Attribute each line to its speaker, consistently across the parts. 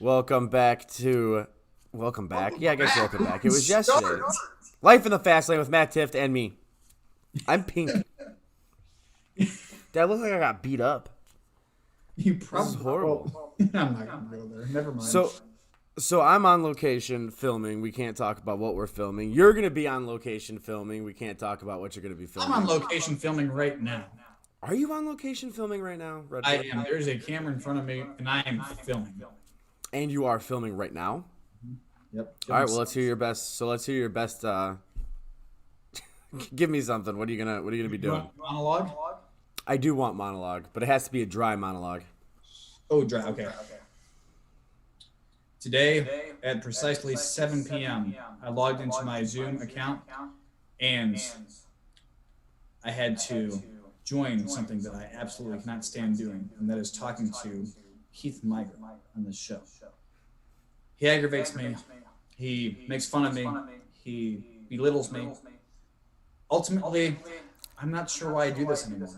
Speaker 1: Welcome back to. Welcome back. Yeah, I guess welcome back. It was
Speaker 2: Start.
Speaker 1: yesterday. Life in the Fast Lane with Matt Tift and me. I'm pink. Did I look like I got beat up?
Speaker 2: You
Speaker 1: This
Speaker 2: probably
Speaker 1: is horrible.
Speaker 2: Well, I'm not gonna go there. Never mind.
Speaker 1: So I'm on location filming. We can't talk about what we're filming. You're gonna be on location filming. We can't talk about what you're gonna be filming.
Speaker 2: I'm on location filming right now.
Speaker 1: Are you on location filming right now, Red
Speaker 2: I
Speaker 1: Bull?
Speaker 2: am. There's a camera in front of me, and I am filming.
Speaker 1: And you are filming right now.
Speaker 2: Yep.
Speaker 1: All right. Well, let's hear your best. So let's hear your best. Give me something. What are you gonna be
Speaker 2: You
Speaker 1: doing?
Speaker 2: want monologue?
Speaker 1: I do want monologue, but it has to be a dry monologue.
Speaker 2: Oh, dry. Okay. Today at precisely 7 p.m., I logged into my Zoom account, and I had to join something that I absolutely cannot stand doing, and that is talking to Keith Miger on this show. He aggravates me. He makes fun of me. He belittles me. Ultimately, I'm not sure why I do this anymore.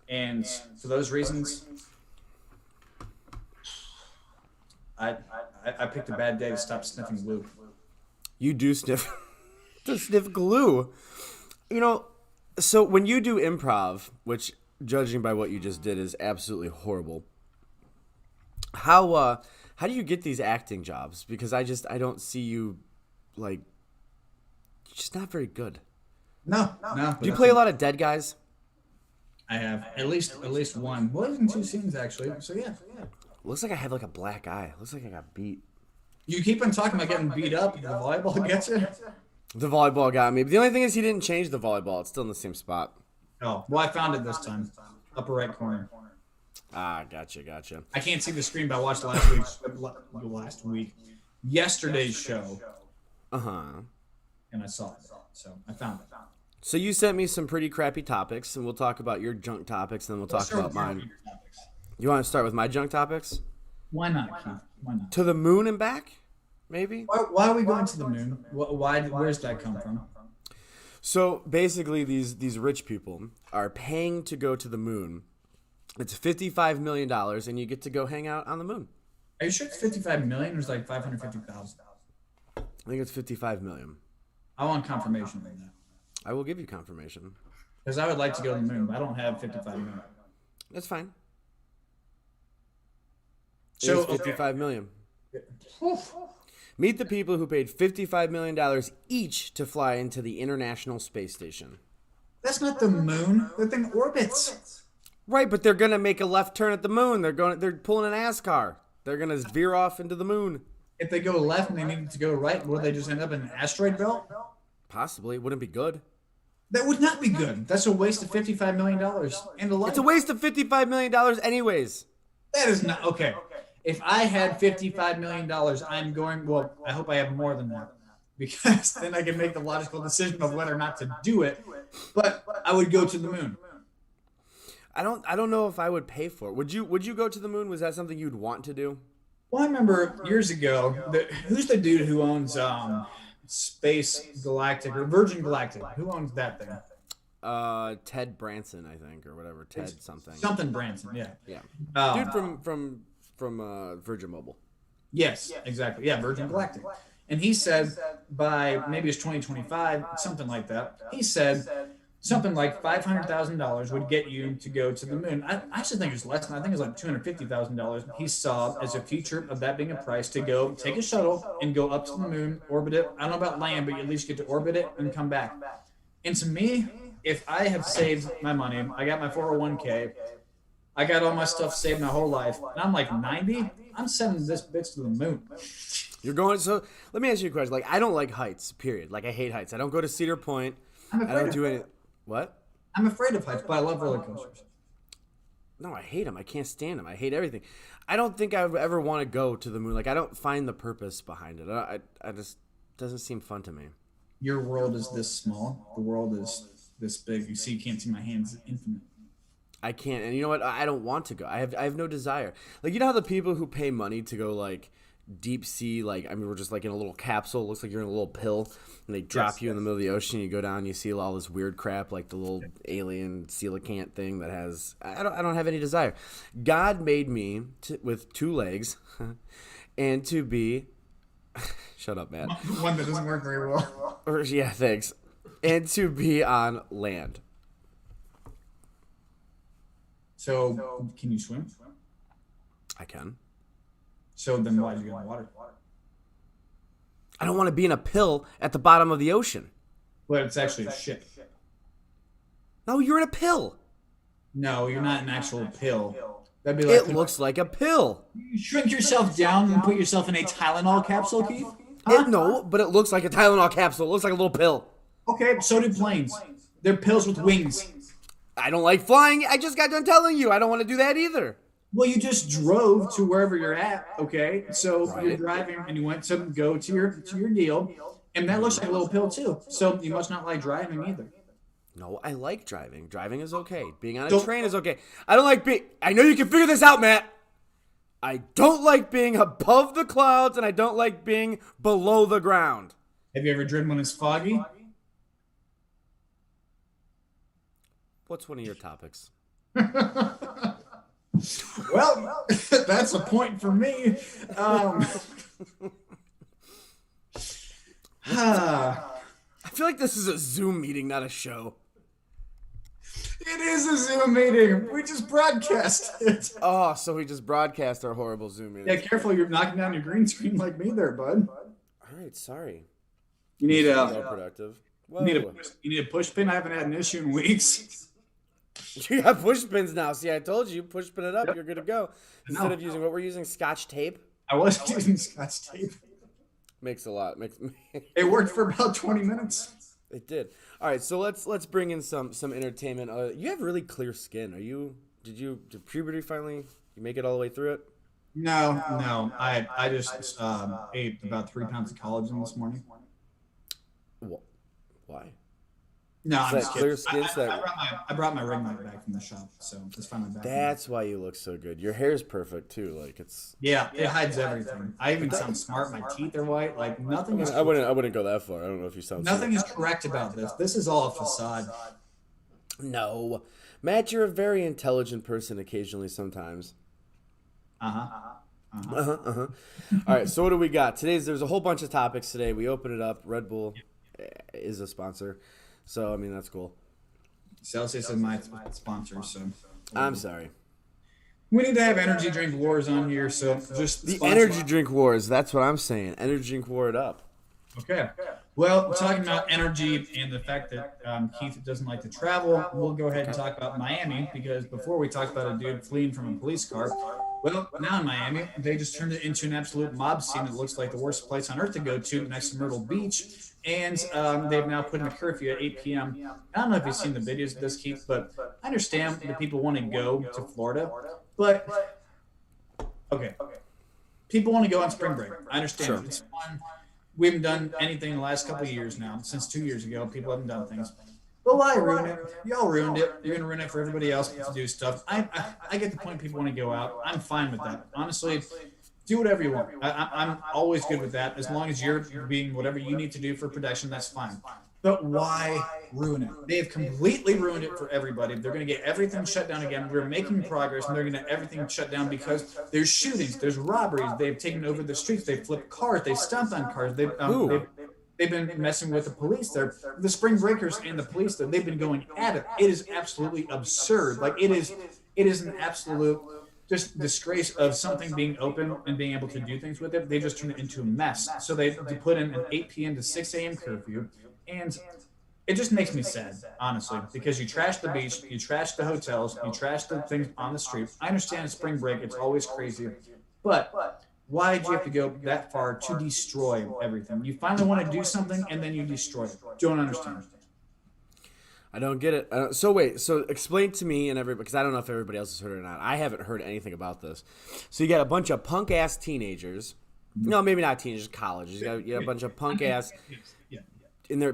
Speaker 2: And for those reasons, I picked a bad day to stop sniffing glue.
Speaker 1: You do sniff to sniff glue. You know, so when you do improv, which judging by what you just did is absolutely horrible. How do you get these acting jobs? Because I don't see you like you're just not very good.
Speaker 2: No.
Speaker 1: Do you play a lot of dead guys?
Speaker 2: I have at least one. Well, even two scenes actually. So yeah.
Speaker 1: Looks like I have like a black eye. Looks like I got beat.
Speaker 2: You keep on talking about getting beat up. The volleyball gets you.
Speaker 1: The volleyball got me. But the only thing is he didn't change the volleyball. It's still in the same spot.
Speaker 2: Oh, well, I found it this time. Upper right corner.
Speaker 1: Ah, gotcha.
Speaker 2: I can't see the screen, but I watched last week, yesterday's show,
Speaker 1: Uh-huh.
Speaker 2: and I saw it. So I found it.
Speaker 1: So you sent me some pretty crappy topics, and we'll talk about your junk topics, and then we'll talk about mine. You want to start with my junk topics?
Speaker 2: Why not, Keith? Why not?
Speaker 1: To the moon and back, maybe?
Speaker 2: Why are we going to the moon? Why? Where's that come from?
Speaker 1: So basically, these rich people are paying to go to the moon. It's $55 million, and you get to go hang out on the moon.
Speaker 2: Are you sure it's 55 million or is it like 550,000?
Speaker 1: I think it's $55 million.
Speaker 2: I want confirmation on that
Speaker 1: I will give you confirmation.
Speaker 2: because I would like to go to the moon, but I don't have 55 million.
Speaker 1: That's fine.
Speaker 2: So
Speaker 1: It is $55 million.
Speaker 2: Oof.
Speaker 1: Meet the people who paid $55 million each to fly into the International Space Station.
Speaker 2: That's not the moon. That thing orbits.
Speaker 1: Right, but they're gonna make a left turn at the moon. They're pulling an NASCAR. They're gonna veer off into the moon.
Speaker 2: If they go left and they need to go right, will they just end up in an asteroid belt?
Speaker 1: Possibly, wouldn't be good.
Speaker 2: That would not be good. That's a waste of $55 million and a life.
Speaker 1: It's a waste of $55 million anyways.
Speaker 2: That is not okay. If I had $55 million, I'm going. Well, I hope I have more than that, because then I can make the logical decision of whether or not to do it. But I would go to the moon.
Speaker 1: I don't know if I would pay for it. Would you go to the moon? Was that something you'd want to do?
Speaker 2: Well, I remember years ago. Who's the dude who owns Space Galactic or Virgin Galactic? Who owns that thing?
Speaker 1: Ted Branson, I think, or whatever. Ted something.
Speaker 2: Something Branson. Yeah.
Speaker 1: Yeah. Dude from Virgin Mobile.
Speaker 2: Yes, exactly. Yeah, Virgin Galactic. And he said by maybe it's 2025, something like that. He said something like $500,000 would get you to go to the moon. I actually think it's less than. I think it's like $250,000. He saw as a future of that being a price to go take a shuttle and go up to the moon, orbit it. I don't know about land, but you at least get to orbit it and come back. And to me, if I have saved my money, I got my 401k, I got all my stuff saved my whole life, and I'm like 90, I'm sending this bitch to the moon.
Speaker 1: You're going. So let me ask you a question. Like, I don't like heights. Period. Like, I hate heights. I don't go to Cedar Point.
Speaker 2: I'm
Speaker 1: I
Speaker 2: afraid
Speaker 1: don't
Speaker 2: of
Speaker 1: do
Speaker 2: heights.
Speaker 1: any. What?
Speaker 2: I'm afraid of heights, but I love roller coasters.
Speaker 1: No, I hate them. I can't stand them. I hate everything. I don't think I would ever want to go to the moon. Like, I don't find the purpose behind it. I just doesn't seem fun to me.
Speaker 2: Your world is this small. The world is this big. You see, you can't see my hands. It's infinite.
Speaker 1: I can't. And you know what? I don't want to go. I have no desire. Like, you know how the people who pay money to go like deep sea, like, I mean, we're just like in a little capsule. It looks like you're in a little pill, and they drop you in the middle of the ocean. You go down, you see all this weird crap, like the little alien coelacanth thing that has. I don't have any desire. God made me with two legs, and to be shut up, Matt.
Speaker 2: One that doesn't work very well.
Speaker 1: Or, yeah, thanks. And to be on land.
Speaker 2: So, can you swim?
Speaker 1: I can.
Speaker 2: So then why did you go in the water?
Speaker 1: I don't want to be in a pill at the bottom of the ocean.
Speaker 2: Well, it's actually a ship.
Speaker 1: No, you're in a pill.
Speaker 2: No, you're not an actual pill. That'd be like
Speaker 1: It looks like a pill.
Speaker 2: you shrink yourself down and put yourself in a Tylenol capsule, Keith.
Speaker 1: No, but it looks like a Tylenol capsule. It looks like a little pill.
Speaker 2: Okay, so do planes. They're pills with wings.
Speaker 1: I don't like flying. I just got done telling you. I don't want to do that either.
Speaker 2: Well, you just drove to wherever you're at, okay? So you're
Speaker 1: Right.
Speaker 2: driving and you went to go to your deal, and that looks like a little pill too. So you must not like driving either.
Speaker 1: No, I like driving. Driving is okay. Being on a
Speaker 2: Don't-
Speaker 1: train is okay. I don't like being... I know you can figure this out, Matt. I don't like being above the clouds, and I don't like being below the ground.
Speaker 2: Have you ever driven when it's foggy?
Speaker 1: What's one of your topics?
Speaker 2: Well, that's a point for me.
Speaker 1: I feel like this is a Zoom meeting, not a show.
Speaker 2: It is a Zoom meeting. We just broadcast it.
Speaker 1: Oh, so we just broadcast our horrible Zoom
Speaker 2: Yeah,
Speaker 1: meetings.
Speaker 2: careful, you're knocking down your green screen like me there, bud.
Speaker 1: All right, sorry.
Speaker 2: You need
Speaker 1: So
Speaker 2: a
Speaker 1: productive. Whoa.
Speaker 2: you need a push pin. I haven't had an issue in weeks.
Speaker 1: You got push pins now. See, I told you, push pin it up, you're good to go. Instead
Speaker 2: No.
Speaker 1: of using what we're using, Scotch tape.
Speaker 2: I was using Scotch tape.
Speaker 1: Makes a lot.
Speaker 2: It worked for about 20 minutes.
Speaker 1: It did. All right, so let's bring in some entertainment. You have really clear skin. Did puberty finally? You make it all the way through it?
Speaker 2: No. I just ate about 3 pounds of collagen this morning.
Speaker 1: Why?
Speaker 2: No, I'm
Speaker 1: that
Speaker 2: just
Speaker 1: clear
Speaker 2: kidding.
Speaker 1: skin,
Speaker 2: I brought my ring light back from the shop, so it's finally back.
Speaker 1: That's why you look so good. Your hair's perfect too. Like it's.
Speaker 2: Yeah, it hides everything. I even sound smart. My teeth are white. Like nothing is.
Speaker 1: I wouldn't go that far. I don't know if you sound.
Speaker 2: Nothing is correct about this. This is all a facade.
Speaker 1: No, Matt, you're a very intelligent person. Occasionally, sometimes. All right, so what do we got? There's a whole bunch of topics today. We open it up. Red Bull is a sponsor, so I mean that's cool.
Speaker 2: Celsius is my sponsor, so
Speaker 1: I'm sorry.
Speaker 2: we need to have energy drink wars on here. So just
Speaker 1: The
Speaker 2: sponsor-
Speaker 1: energy drink wars. That's what I'm saying. Energy drink war it up.
Speaker 2: Okay. Well, talking about energy and the fact that Keith doesn't like to travel, we'll go ahead and talk about Miami because before we talked about a dude fleeing from a police car, well, now in Miami, they just turned it into an absolute mob scene. It looks like the worst place on earth to go to next to Myrtle Beach. And they've now put in a curfew at 8 p.m. I don't know if you've seen the videos of this, Keith, but I understand that people want to go to Florida. But, okay, people want to go on spring break. I understand.
Speaker 1: Sure.
Speaker 2: It's fun. We haven't done anything in the last couple of years now. Since 2 years ago, people haven't done things. But why ruin it? Y'all ruined it. You're going to ruin it for everybody else to do stuff. I get the point people want to go out. I'm fine with that. Honestly, do whatever you want. I'm always good with that. As long as you're being whatever you need to do for protection, that's fine. But why ruin it? They have completely ruined it for everybody. They're going to get everything shut down again. We're making progress, and they're going to get everything shut down because there's shootings, there's robberies. They've taken over the streets. They flipped cars. They stomped on cars. They've been messing with the police there. The spring breakers and the police there, they've been going at it. It is absolutely absurd. Like it is an absolute just disgrace of something being open and being able to do things with it. They just turned it into a mess. So they put in an 8 p.m. to 6 a.m. curfew. And it just makes me sad, honestly, because you trash the beach, you trash the hotels, you trash the things on the street. I understand it's spring break, it's always crazy. But why did you have to go that far to destroy everything? You finally want to do something and then you destroy it. Don't understand.
Speaker 1: I don't get it. So explain to me and everybody, because I don't know if everybody else has heard it or not. I haven't heard anything about this. So you got a bunch of punk ass teenagers. No, maybe not teenagers, college. You got a bunch of punk ass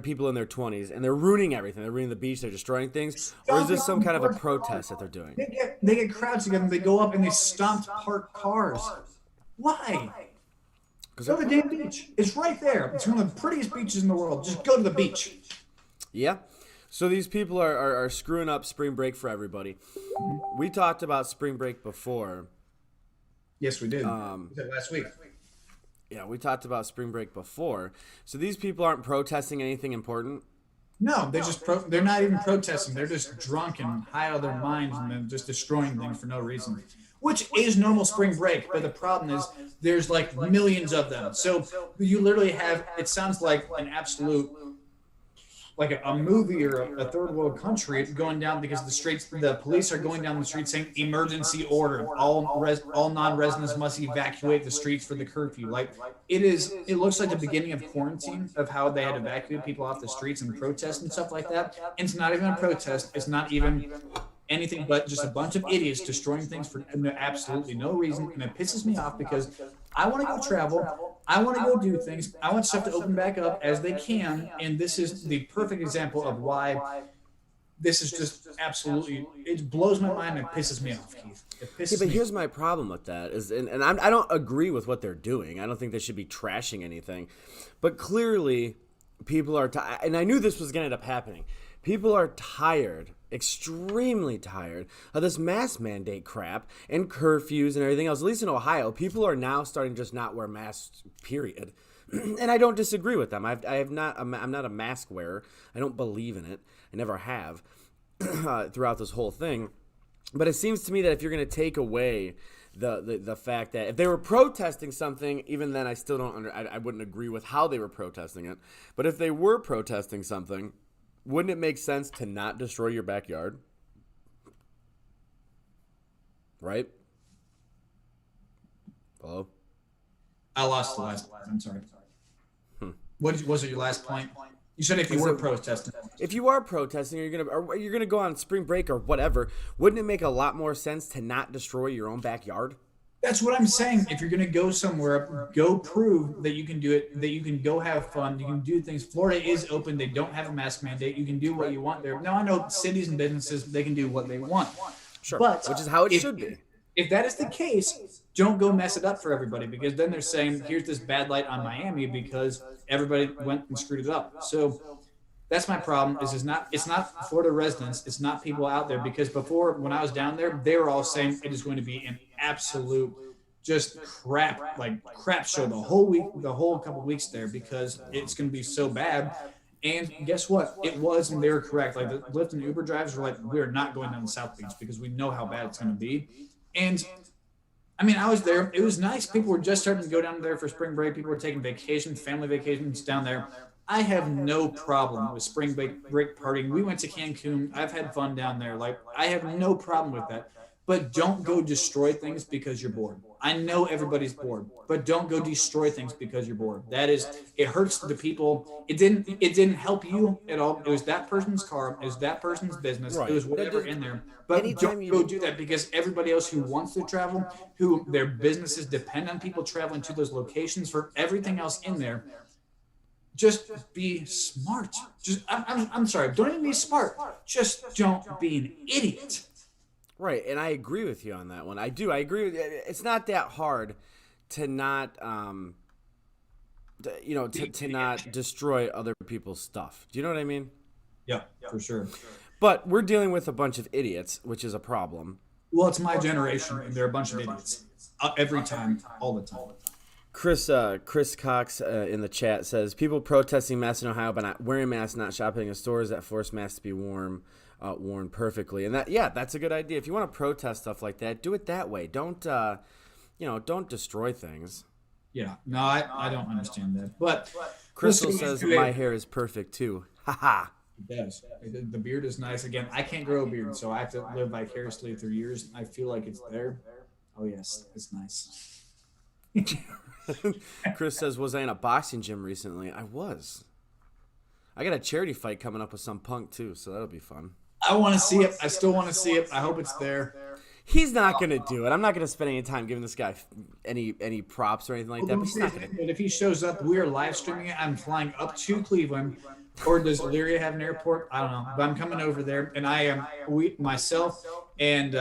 Speaker 1: people in their 20s, and they're ruining everything. They're ruining the beach. They're destroying things. Or is this some kind of a protest that they're doing?
Speaker 2: They get crowds together. They go up and they stomp parked cars. Why? Go to the damn beach. It's right there. It's one of the prettiest beaches in the world. Just go to the beach.
Speaker 1: Yeah. So these people are screwing up spring break for everybody. We talked about spring break before.
Speaker 2: Yes, we did. We did last week.
Speaker 1: Yeah, we talked about spring break before. So these people aren't protesting anything important.
Speaker 2: No, they're not even protesting. They're just drunk and high out of their minds and then just destroying things for no reason. Which is normal spring break, but the problem is there's like millions of them. So you literally have, it sounds like an absolute, like a movie or a third world country going down because the police are going down the street saying emergency order. All non-residents must evacuate the streets for the curfew. Like it looks like the beginning of quarantine of how they had evacuated people off the streets and protest and stuff like that. And it's not even a protest. It's not even anything but just a bunch of idiots destroying things for absolutely no reason. And it pisses me off because I want to go travel. I want to go do things. I want stuff to open back up as they can. And this is the perfect example of why this is just absolutely, it blows my mind and it pisses me off, Keith. It pisses
Speaker 1: But
Speaker 2: me
Speaker 1: here's my problem with that is, and I don't agree with what they're doing. I don't think they should be trashing anything. But clearly, people are, and I knew this was going to end up happening. People are tired, extremely tired of this mask mandate crap and curfews and everything else. At least in Ohio, people are now starting to just not wear masks, period. And I don't disagree with them. I'm not a mask wearer. I don't believe in it. I never have throughout this whole thing. But it seems to me that if you're going to take away the fact that if they were protesting something, even then I still I wouldn't agree with how they were protesting it. But if they were protesting something, wouldn't it make sense to not destroy your backyard? Right? Hello?
Speaker 2: I lost the last. I'm sorry. What was it? Your last point? You said if you were protesting.
Speaker 1: If you are protesting, or you're gonna go on spring break or whatever, wouldn't it make a lot more sense to not destroy your own backyard?
Speaker 2: That's what I'm saying. If you're going to go somewhere, go prove that you can do it, that you can go have fun, you can do things. Florida is open. They don't have a mask mandate. You can do what you want there. Now, I know cities and businesses, they can do what they want.
Speaker 1: Sure,
Speaker 2: but
Speaker 1: which is how it should be.
Speaker 2: If that is the case, don't go mess it up for everybody because then they're saying, here's this bad light on Miami because everybody went and screwed it up. So that's my problem is it's not Florida residents. It's not people out there because before when I was down there, they were all saying it is going to be an absolute just crap show the whole week, the whole couple of weeks there because it's going to be so bad. And guess what? It was, and they were correct. Like the Lyft and Uber drivers were like, we're not going down to South Beach because we know how bad it's going to be. And I mean, I was there. It was nice. People were just starting to go down there for spring break. People were taking vacations, family vacations down there. I have no problem with spring break partying. We went to Cancun. I've had fun down there. Like, I have no problem with that. But don't go destroy things because you're bored. I know everybody's bored, but don't go destroy things because you're bored. It hurts the people. It didn't help you at all. It was that person's car. It was that person's business. Right. It was whatever in there. But don't go do that because everybody else who wants to travel, who their businesses depend on people traveling to those locations for everything else in there, just be smart. I'm sorry. Don't even be smart. Just don't be an idiot.
Speaker 1: Right, and I agree with you on that one. I do. I agree with you. It's not that hard to not, to not destroy other people's stuff. Do you know what I mean?
Speaker 2: Yeah, for sure.
Speaker 1: But we're dealing with a bunch of idiots, which is a problem.
Speaker 2: Well, it's my generation, and they're a bunch of idiots. Every time, all the time.
Speaker 1: Chris Cox in the chat says, people protesting masks in Ohio by not wearing masks, not shopping in stores that force masks to be worn perfectly. And that's a good idea. If you want to protest stuff like that, do it that way. Don't destroy things.
Speaker 2: Yeah, no, I don't understand that. But
Speaker 1: Crystal says my hair is perfect too. Haha.
Speaker 2: It does. The beard is nice. Again, I can't grow a beard, so I have to live vicariously through years. I feel like it's there. Oh yes, it's nice.
Speaker 1: Chris says, was I in a boxing gym recently? I was. I got a charity fight coming up with some punk too, so that'll be fun.
Speaker 2: I want to see it. I still want to see it. I hope it's there.
Speaker 1: He's not going to do it. I'm not going to spend any time giving this guy any props or anything like that.
Speaker 2: But if he shows up, we are live streaming it. I'm flying up to Cleveland. Or does Elyria have an airport? I don't know. But I'm coming over there, and myself and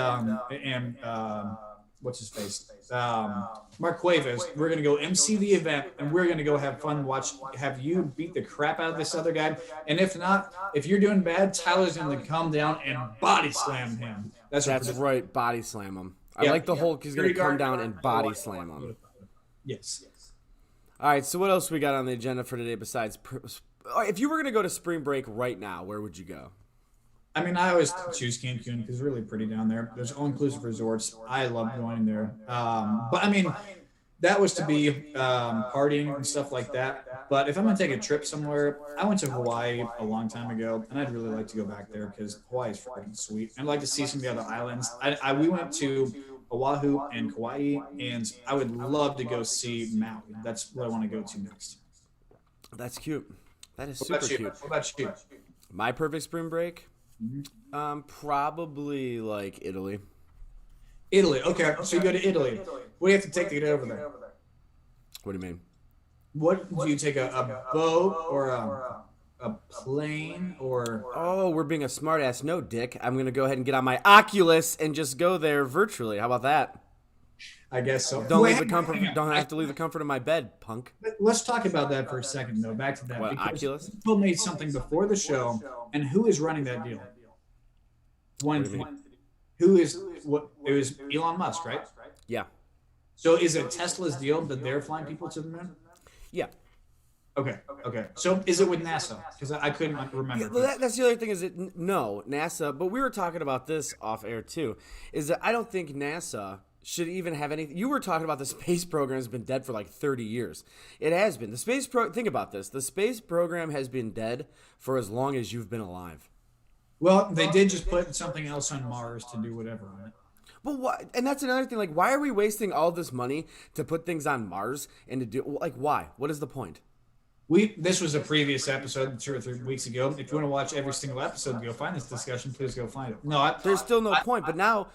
Speaker 2: what's his face? Mark Cuevas. We're going to go MC the event, and we're going to go have fun, have you beat the crap out of this other guy. And if not, if you're doing bad, Tyler's going to come down and body slam him. That's
Speaker 1: right, body slam him. I like the whole, he's going to come down and body slam him.
Speaker 2: Yes.
Speaker 1: All right, so what else we got on the agenda for today besides? If you were gonna go to spring break right now, where would you go?
Speaker 2: I mean, I always choose Cancun because it's really pretty down there. There's all-inclusive resorts. I love going there. But I mean, that was to be partying and stuff like that. But if I'm gonna take a trip somewhere, I went to Hawaii a long time ago, and I'd really like to go back there because Hawaii is freaking sweet. I'd like to see some of the other islands. We went to Oahu and Kauai, and I would love to go see Maui. That's what I want to go to next.
Speaker 1: That's cute. That is
Speaker 2: What
Speaker 1: super
Speaker 2: about you?
Speaker 1: cute.
Speaker 2: What about you?
Speaker 1: My perfect spring break? Probably like Italy.
Speaker 2: Italy. Okay, so you go to Italy. What do you have to take to get over there?
Speaker 1: What do you mean?
Speaker 2: What do you take a boat or a plane or?
Speaker 1: Oh, we're being a smartass. No, Dick. I'm gonna go ahead and get on my Oculus and just go there virtually. How about that?
Speaker 2: I guess so.
Speaker 1: Don't
Speaker 2: Wait,
Speaker 1: leave the comfort.
Speaker 2: hang on.
Speaker 1: Don't have to leave the comfort of my bed, punk.
Speaker 2: Let's talk about that for a second, though. Back to that.
Speaker 1: What,
Speaker 2: because
Speaker 1: Oculus?
Speaker 2: You told me something before the show, and who is running that deal?
Speaker 1: What do you mean?
Speaker 2: Who is what? It was Elon Musk, right?
Speaker 1: Yeah.
Speaker 2: So is it Tesla's deal that they're flying people to the moon?
Speaker 1: Yeah.
Speaker 2: Okay. Okay. So is it with NASA? Because I couldn't remember.
Speaker 1: Yeah, well, that's the other thing is that no, NASA, but we were talking about this off air too, is that I don't think NASA should even have anything. You were talking about the space program has been dead for like 30 years. It has been. Think about this. The space program has been dead for as long as you've been alive.
Speaker 2: Well, they did just put something else on Mars to do whatever on it.
Speaker 1: But what? And that's another thing. Like, why are we wasting all this money to put things on Mars and to do like why? What is the point?
Speaker 2: This was a previous episode 2 or 3 weeks ago. If you want to watch every single episode to go find this discussion, please go find it. No,
Speaker 1: There's still no point. But now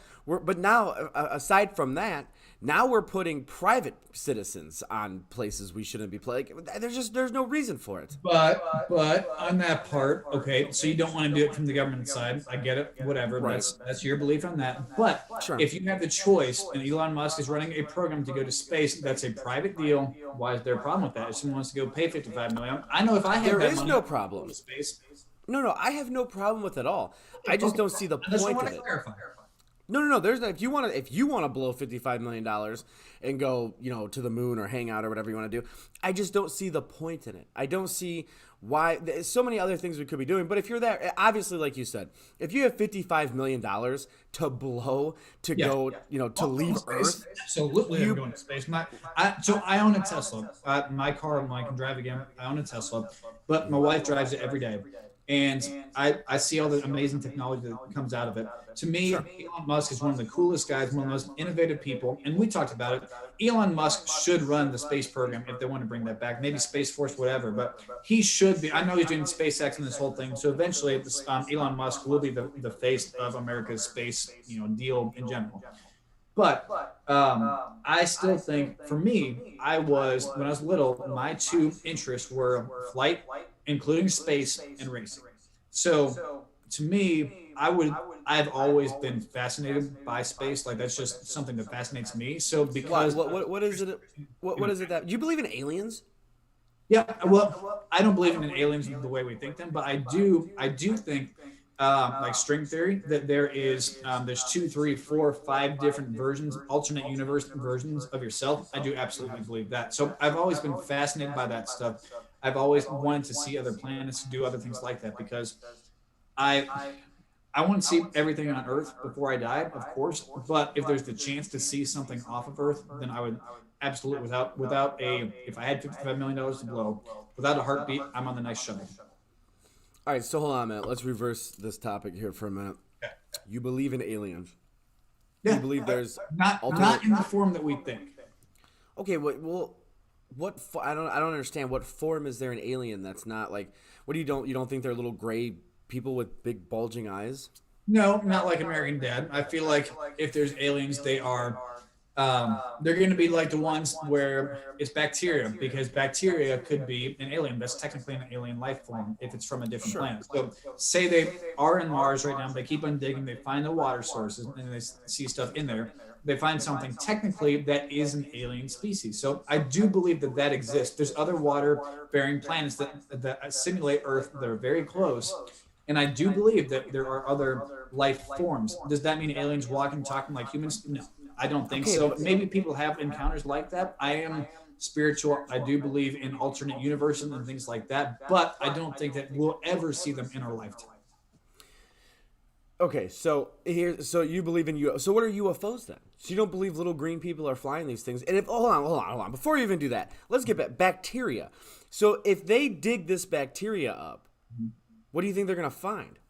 Speaker 1: aside from that, now we're putting private citizens on places we shouldn't be playing. There's no reason for it.
Speaker 2: But on that part, okay, so you don't want to do it from the government side. I get it, whatever.
Speaker 1: Right.
Speaker 2: That's your belief on that. But
Speaker 1: Sure.
Speaker 2: if you have the choice, and Elon Musk is running a program to go to space, that's a private deal. Why is there a problem with that? If someone wants to go pay $55 million, I know if I had
Speaker 1: There
Speaker 2: that
Speaker 1: is
Speaker 2: money,
Speaker 1: no
Speaker 2: I'd go
Speaker 1: problem.
Speaker 2: to space.
Speaker 1: No, I have no problem with it at all. I just don't see the
Speaker 2: I just
Speaker 1: point
Speaker 2: want
Speaker 1: of
Speaker 2: to
Speaker 1: it.
Speaker 2: clarify.
Speaker 1: No. There's no, if you want to blow $55 million and go, to the moon or hang out or whatever you want to do, I just don't see the point in it. I don't see why. There's so many other things we could be doing. But if you're there, obviously, like you said, if you have $55 million to blow to go, to leave Earth,
Speaker 2: Absolutely, I'm going to space. So I own a Tesla. My car, I can drive again. I own a Tesla, but my wife drives it every day. And I see all the amazing technology that comes out of it. To me, Elon Musk is one of the coolest guys, one of the most innovative people. And we talked about it. Elon Musk should run the space program if they want to bring that back. Maybe Space Force, whatever. But he should be. I know he's doing SpaceX and this whole thing. So eventually, Elon Musk will be the face of America's space, deal in general. But I still think, for me, when I was little, my two interests were flight, including space and racing. So to me, I've always been fascinated by space. Like that's just something that fascinates me. So because
Speaker 1: what is it? What is it that you believe in aliens?
Speaker 2: Yeah, well, I don't believe in aliens the way we think them, but I do think like string theory that there's 2, 3, 4, 5 different versions, alternate universe versions of yourself. I do absolutely believe that. So I've always been fascinated by that stuff. I've always wanted to see other planets, do other things like that, because I want to see everything on Earth before I die, of course. But if there's the chance to see something off of Earth, then I would absolutely, if I had $55 million to blow, without a heartbeat, I'm on the next shuttle.
Speaker 1: All right, so hold on a minute. Let's reverse this topic here for a minute.
Speaker 2: Okay.
Speaker 1: You believe in aliens?
Speaker 2: Yeah.
Speaker 1: You believe there's
Speaker 2: not in the form that we think.
Speaker 1: Okay, I don't understand. What form is there an alien that's not like? What do you don't think they're little gray people with big bulging eyes?
Speaker 2: No, not like American Dad. I feel like if there's aliens, they are. They're going to be like the ones where it's bacteria, because bacteria could be an alien. That's technically an alien life form if it's from a different planet. So say they are in Mars right now, they keep on digging, they find the water sources, and they see stuff in there. They find something technically that is an alien species. So I do believe that exists. There's other water-bearing planets that simulate Earth that are very close. And I do believe that there are other life forms. Does that mean aliens walking, talking like humans? No. I don't think so. Maybe people have encounters like that. I am spiritual. I do believe in alternate universes and things like that, but I don't think that we'll ever see them in our lifetime.
Speaker 1: Okay, so you believe in UFOs. So what are UFOs then? So you don't believe little green people are flying these things? And if hold on. Before you even do that, let's get back bacteria. So if they dig this bacteria up, what do you think they're gonna find?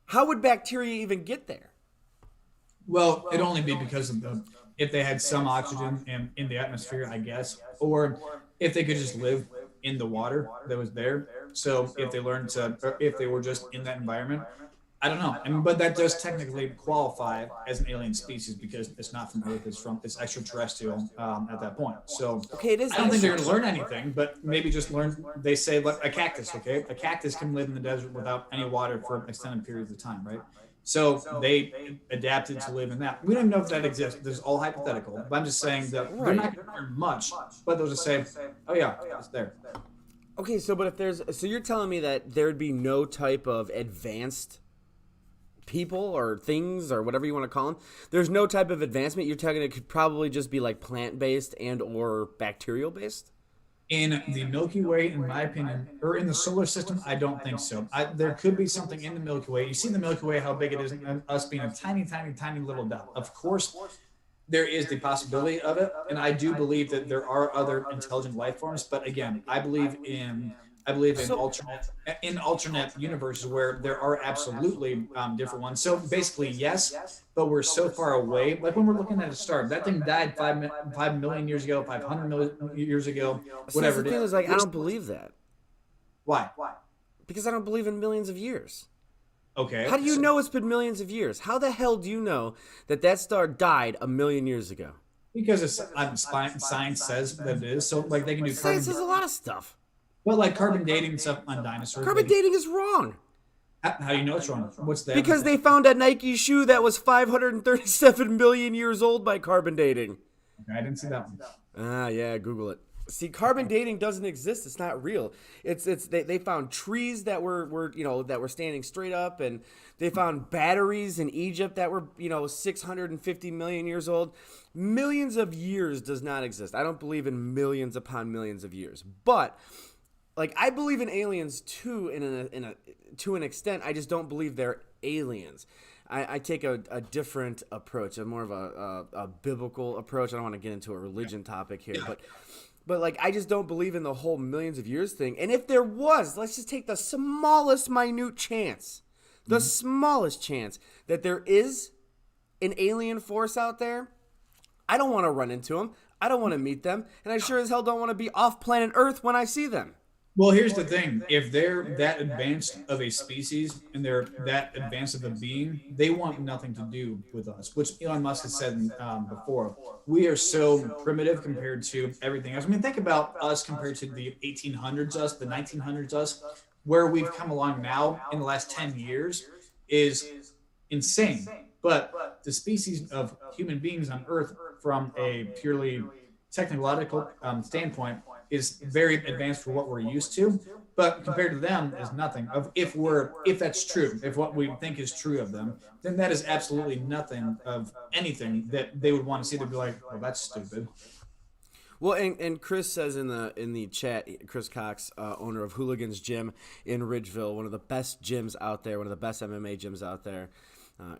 Speaker 1: How would bacteria even get there?
Speaker 2: Well, it'd only be because of if they had some oxygen in the atmosphere, I guess, or if they could just live in the water that was there. So if they learned to, or if they were just in that environment, I don't know. I mean, but that does technically qualify as an alien species because it's not from Earth; it's extraterrestrial at that point. So
Speaker 1: Okay, it is.
Speaker 2: I don't think they're going to learn anything, but maybe just learn. They say, like a cactus, okay? A cactus can live in the desert without any water for extended periods of time, right? So they adapted to live in that. We don't even know if that exists. This is all hypothetical. But I'm just saying that they're not going to learn much, but they'll just say, "Oh yeah, it's there."
Speaker 1: Okay, so but if there's, so you're telling me that there would be no type of advanced people or things or whatever you want to call them. There's no type of advancement. You're talking it could probably just be like plant-based and or bacterial-based?
Speaker 2: In the Milky Way, in my opinion, or in the solar system, I don't think so. There could be something in the Milky Way. You see the Milky Way, how big it is, and us being a tiny, tiny, tiny little dot. Of course, there is the possibility of it, and I do believe that there are other intelligent life forms. But again, I believe in alternate universes where there are absolutely different ones. So basically, yes, but we're so far away. Like when we're looking at a star, that thing died 5 million years ago, 500 million years ago, whatever.
Speaker 1: So the thing is, like, I don't believe that.
Speaker 2: Why?
Speaker 1: Because I don't believe in millions of years.
Speaker 2: Okay.
Speaker 1: How do you know it's been millions of years? How the hell do you know that that star died 1,000,000 years ago?
Speaker 2: Because science says that it is. So like they can do
Speaker 1: Science says a lot of stuff.
Speaker 2: Well, like carbon dating stuff on dinosaurs.
Speaker 1: Carbon dating is wrong.
Speaker 2: How do you know it's wrong? What's that?
Speaker 1: Because they found a Nike shoe that was 537 million years old by carbon dating.
Speaker 2: Okay, I didn't see that one.
Speaker 1: Yeah, Google it. See, carbon dating doesn't exist. It's not real. They found trees that were that were standing straight up, and they found batteries in Egypt that were 650 million years old. Millions of years does not exist. I don't believe in millions upon millions of years, but like I believe in aliens too, to an extent. I just don't believe they're aliens. I take a different approach, a more of a biblical approach. I don't want to get into a religion topic here, but like I just don't believe in the whole millions of years thing. And if there was, let's just take the smallest minute chance, the smallest chance that there is an alien force out there, I don't want to run into them. I don't want to meet them, and I sure as hell don't want to be off planet Earth when I see them.
Speaker 2: Well, here's the thing. If they're that advanced of a species and they're that advanced of a being, they want nothing to do with us, which Elon Musk has said before. We are so primitive compared to everything else. I mean, think about us compared to the 1800s us, the 1900s us. Where we've come along now in the last 10 years is insane. But the species of human beings on Earth, from a purely technological standpoint, is very advanced for what we're used to, but compared to them is nothing. If that's true, if what we think is true of them, then that is absolutely nothing of anything that they would want to see. They'd be like, "Oh, that's stupid."
Speaker 1: Well, and Chris says in the chat, Chris Cox, owner of Hooligans Gym in Ridgeville, one of the best gyms out there, one of the best MMA gyms out there.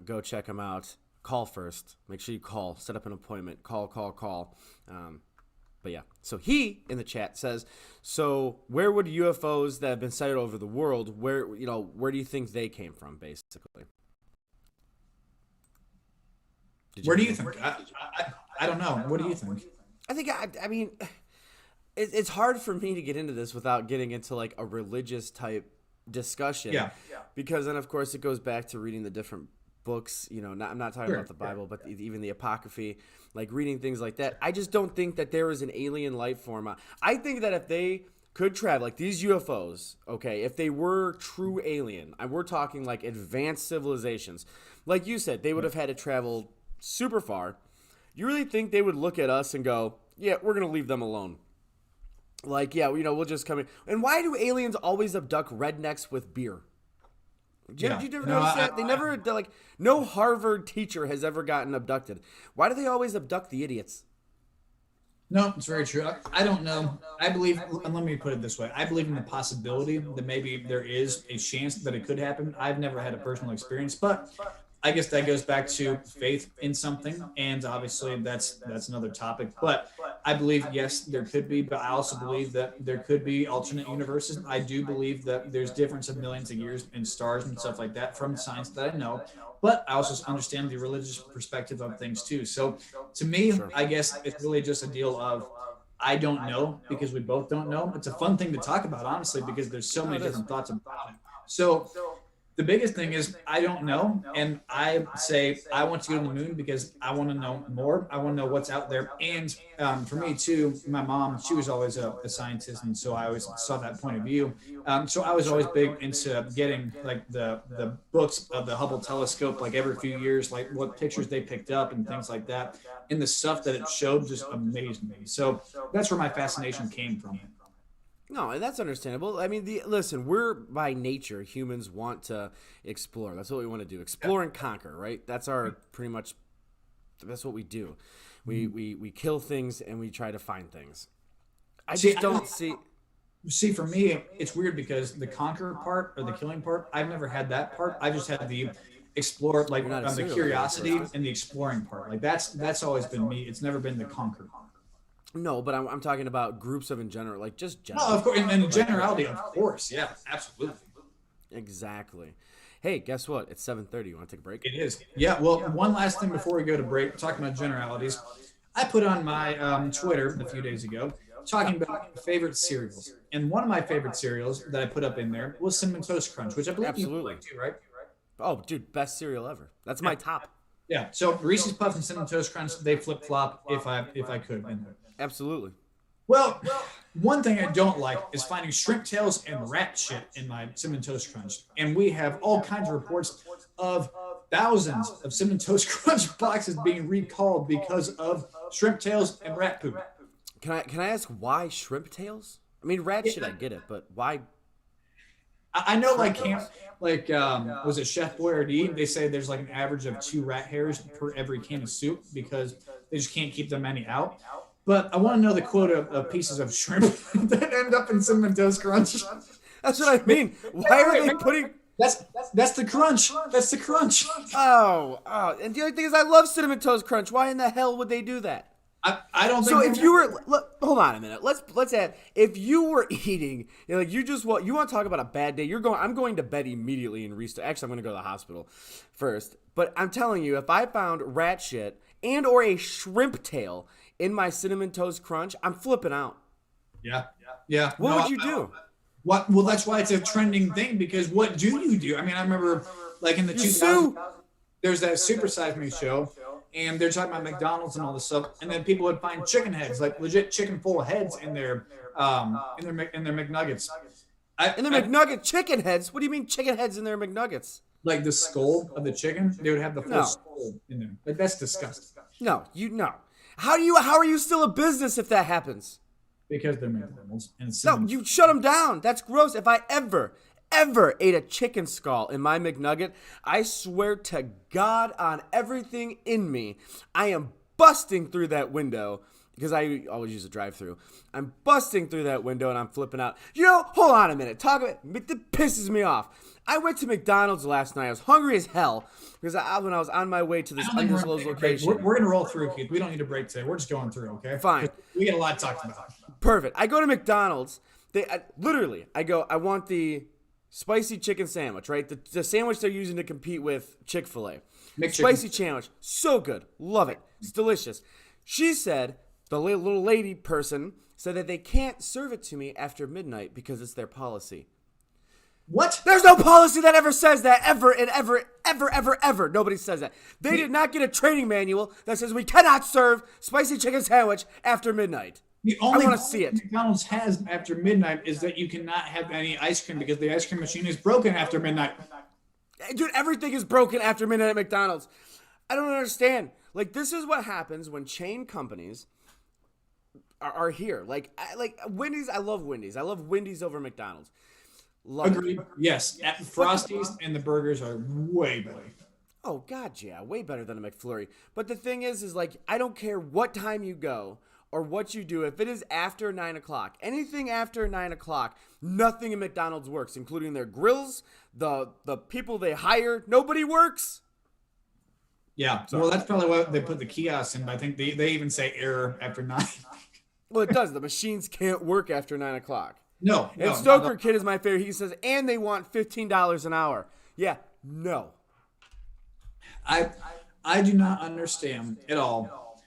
Speaker 1: Go check him out. Call first. Make sure you call. Set up an appointment. Call. But yeah, so he in the chat says, so where would UFOs that have been sighted over the world, where do you think they came from, basically?
Speaker 2: Where do you think? I don't know. What do you think?
Speaker 1: I think, I mean, it's hard for me to get into this without getting into like a religious type discussion.
Speaker 2: Yeah.
Speaker 1: Because then, of course, it goes back to reading the different books, I'm not talking about the Bible, but even the Apocryphy, like reading things like that. I just don't think that there is an alien life form. I think that if they could travel, like these UFOs, okay, if they were true alien, we're talking like advanced civilizations, like you said, they would have had to travel super far. You really think they would look at us and go, yeah, we're going to leave them alone? Like, yeah, we'll just come in. And why do aliens always abduct rednecks with beer? Did you ever notice that? They never, like, no Harvard teacher has ever gotten abducted. Why do they always abduct the idiots?
Speaker 2: No, it's very true. I don't know. I believe, and let me put it this way: I believe in the possibility that maybe there is a chance that it could happen. I've never had a personal experience, but I guess that goes back to faith in something, and obviously that's another topic. But I believe yes, there could be, but I also believe that there could be alternate universes. I do believe that there's difference of millions of years in stars and stuff like that from science that I know. But I also understand the religious perspective of things too. So to me,
Speaker 1: Sure.
Speaker 2: I guess it's really just a deal of I don't know because we both don't know. It's a fun thing to talk about, honestly, because there's so
Speaker 1: No,
Speaker 2: many
Speaker 1: it is.
Speaker 2: different thoughts about it. So the biggest thing is I don't know, and I say I want to go to the moon because I want to know more. I want to know what's out there, and for me too, my mom, she was always a scientist, and so I always saw that point of view. So I was always big into getting like the books of the Hubble telescope, like every few years, like what pictures they picked up and things like that, and the stuff that it showed just amazed me. So that's where my fascination came from.
Speaker 1: No, and that's understandable. I mean, listen, we're by nature humans want to explore. That's what we want to do. Explore and conquer, right? That's our pretty much. That's what we do. We kill things and we try to find things. I
Speaker 2: See,
Speaker 1: just don't see.
Speaker 2: See, for me, it's weird because the conquer part or the killing part, I've never had that part. I just had the explore, like
Speaker 1: You're not a
Speaker 2: the
Speaker 1: serial
Speaker 2: curiosity
Speaker 1: killer.
Speaker 2: and the exploring part. Like that's always been me. It's never been the conquer.
Speaker 1: No, but I'm talking about groups of in general, like just
Speaker 2: No,
Speaker 1: general.
Speaker 2: of course, and the
Speaker 1: Like
Speaker 2: generality, of course, yeah, absolutely,
Speaker 1: exactly. Hey, guess what? It's 7:30. You want to take a break?
Speaker 2: it is. Yeah. Well, one last thing before we go to break, talking about generalities, I put on my Twitter a few days ago talking about favorite cereals, and one of my favorite cereals that I put up in there was Cinnamon Toast Crunch, which I believe you
Speaker 1: Absolutely.
Speaker 2: like too, right?
Speaker 1: Oh, dude, best cereal ever. That's my top.
Speaker 2: Yeah. So Reese's Puffs and Cinnamon Toast Crunch, they flip flop if I could.
Speaker 1: Absolutely.
Speaker 2: Well, one thing I don't like is finding shrimp tails and rat shit in my Cinnamon Toast Crunch. And we have all kinds of reports of thousands of Cinnamon Toast Crunch boxes being recalled because of shrimp tails and rat poop.
Speaker 1: Can I ask why shrimp tails? I mean, rat shit, I get it, but why?
Speaker 2: I know, like camp, like was it Chef Boyardee? They say there's like an average of 2 rat hairs per every can of soup because they just can't keep that many out. But I want to know the quota of pieces of shrimp that end up in Cinnamon Toast Crunch.
Speaker 1: That's what I mean. Why are they putting?
Speaker 2: That's the crunch. That's the crunch.
Speaker 1: And the other thing is, I love cinnamon toast crunch. Why in the hell would they do that?
Speaker 2: I don't think
Speaker 1: So if you were, hold on a minute. Let's add. If you were eating, like you just want to talk about a bad day. I'm going to bed immediately and restart. Actually, I'm going to go to the hospital first. But I'm telling you, if I found rat shit and or a shrimp tail in my cinnamon toast crunch, I'm flipping out.
Speaker 2: yeah.
Speaker 1: What
Speaker 2: No,
Speaker 1: would you do?
Speaker 2: What? Well, that's why it's a trending thing because what do you do? I mean, I remember like in the
Speaker 1: You
Speaker 2: 2000s,
Speaker 1: sue.
Speaker 2: there's that Super Size Me show, and they're talking about McDonald's and all this stuff, and then people would find chicken heads, like legit chicken full heads in their McNuggets.
Speaker 1: And the McNugget chicken heads. What do you mean chicken heads in their McNuggets?
Speaker 2: Like the skull of the chicken, they would have the full
Speaker 1: No.
Speaker 2: skull in there. Like that's disgusting
Speaker 1: No, no. How are you still a business if that happens?
Speaker 2: because they're McDonald's and it's
Speaker 1: No,
Speaker 2: cinnamon.
Speaker 1: you shut them down. That's gross. If I ever ate a chicken skull in my McNugget, I swear to God on everything in me, I am busting through that window because I always use a drive-through. I'm busting through that window and I'm flipping out. Hold on a minute. That pisses me off. I went to McDonald's last night. I was hungry as hell because when I was on my way to this
Speaker 2: I don't think we're
Speaker 1: undisclosed
Speaker 2: gonna take a break.
Speaker 1: location.
Speaker 2: We're gonna roll through, Keith. We don't need a break today. We're just going through, okay?
Speaker 1: Fine.
Speaker 2: We got a lot to talk about.
Speaker 1: Perfect. I go to McDonald's. I want the spicy chicken sandwich, right? The sandwich they're using to compete with Chick-fil-A.
Speaker 2: McChicken.
Speaker 1: Spicy sandwich. So good. Love it. It's delicious. She said, the little lady person said that they can't serve it to me after midnight because it's their policy.
Speaker 2: What?
Speaker 1: There's no policy that ever says that ever and ever. Nobody says that. They did not get a training manual that says we cannot serve spicy chicken sandwich after midnight.
Speaker 2: The only
Speaker 1: I wanna
Speaker 2: policy
Speaker 1: see it.
Speaker 2: McDonald's has after midnight is that you cannot have any ice cream because the ice cream machine is broken after midnight.
Speaker 1: Dude, everything is broken after midnight at McDonald's. I don't understand. Like, this is what happens when chain companies are here. Like Wendy's. I love Wendy's. I love Wendy's over McDonald's. Love it.
Speaker 2: Agreed. Yes, at Frosties and the burgers are way better.
Speaker 1: Oh God, yeah, way better than a McFlurry. But the thing is like I don't care what time you go or what you do, if it is after 9 o'clock, anything after 9 o'clock, nothing in McDonald's works, including their grills, the people they hire. Nobody works.
Speaker 2: Yeah. Well, that's probably why they put the kiosks in. But I think they even say error after 9.
Speaker 1: Well, it does. The machines can't work after 9 o'clock.
Speaker 2: No.
Speaker 1: And Stoker Kid is my favorite. He says, and they want $15 an hour. Yeah, no.
Speaker 2: I do not understand at all.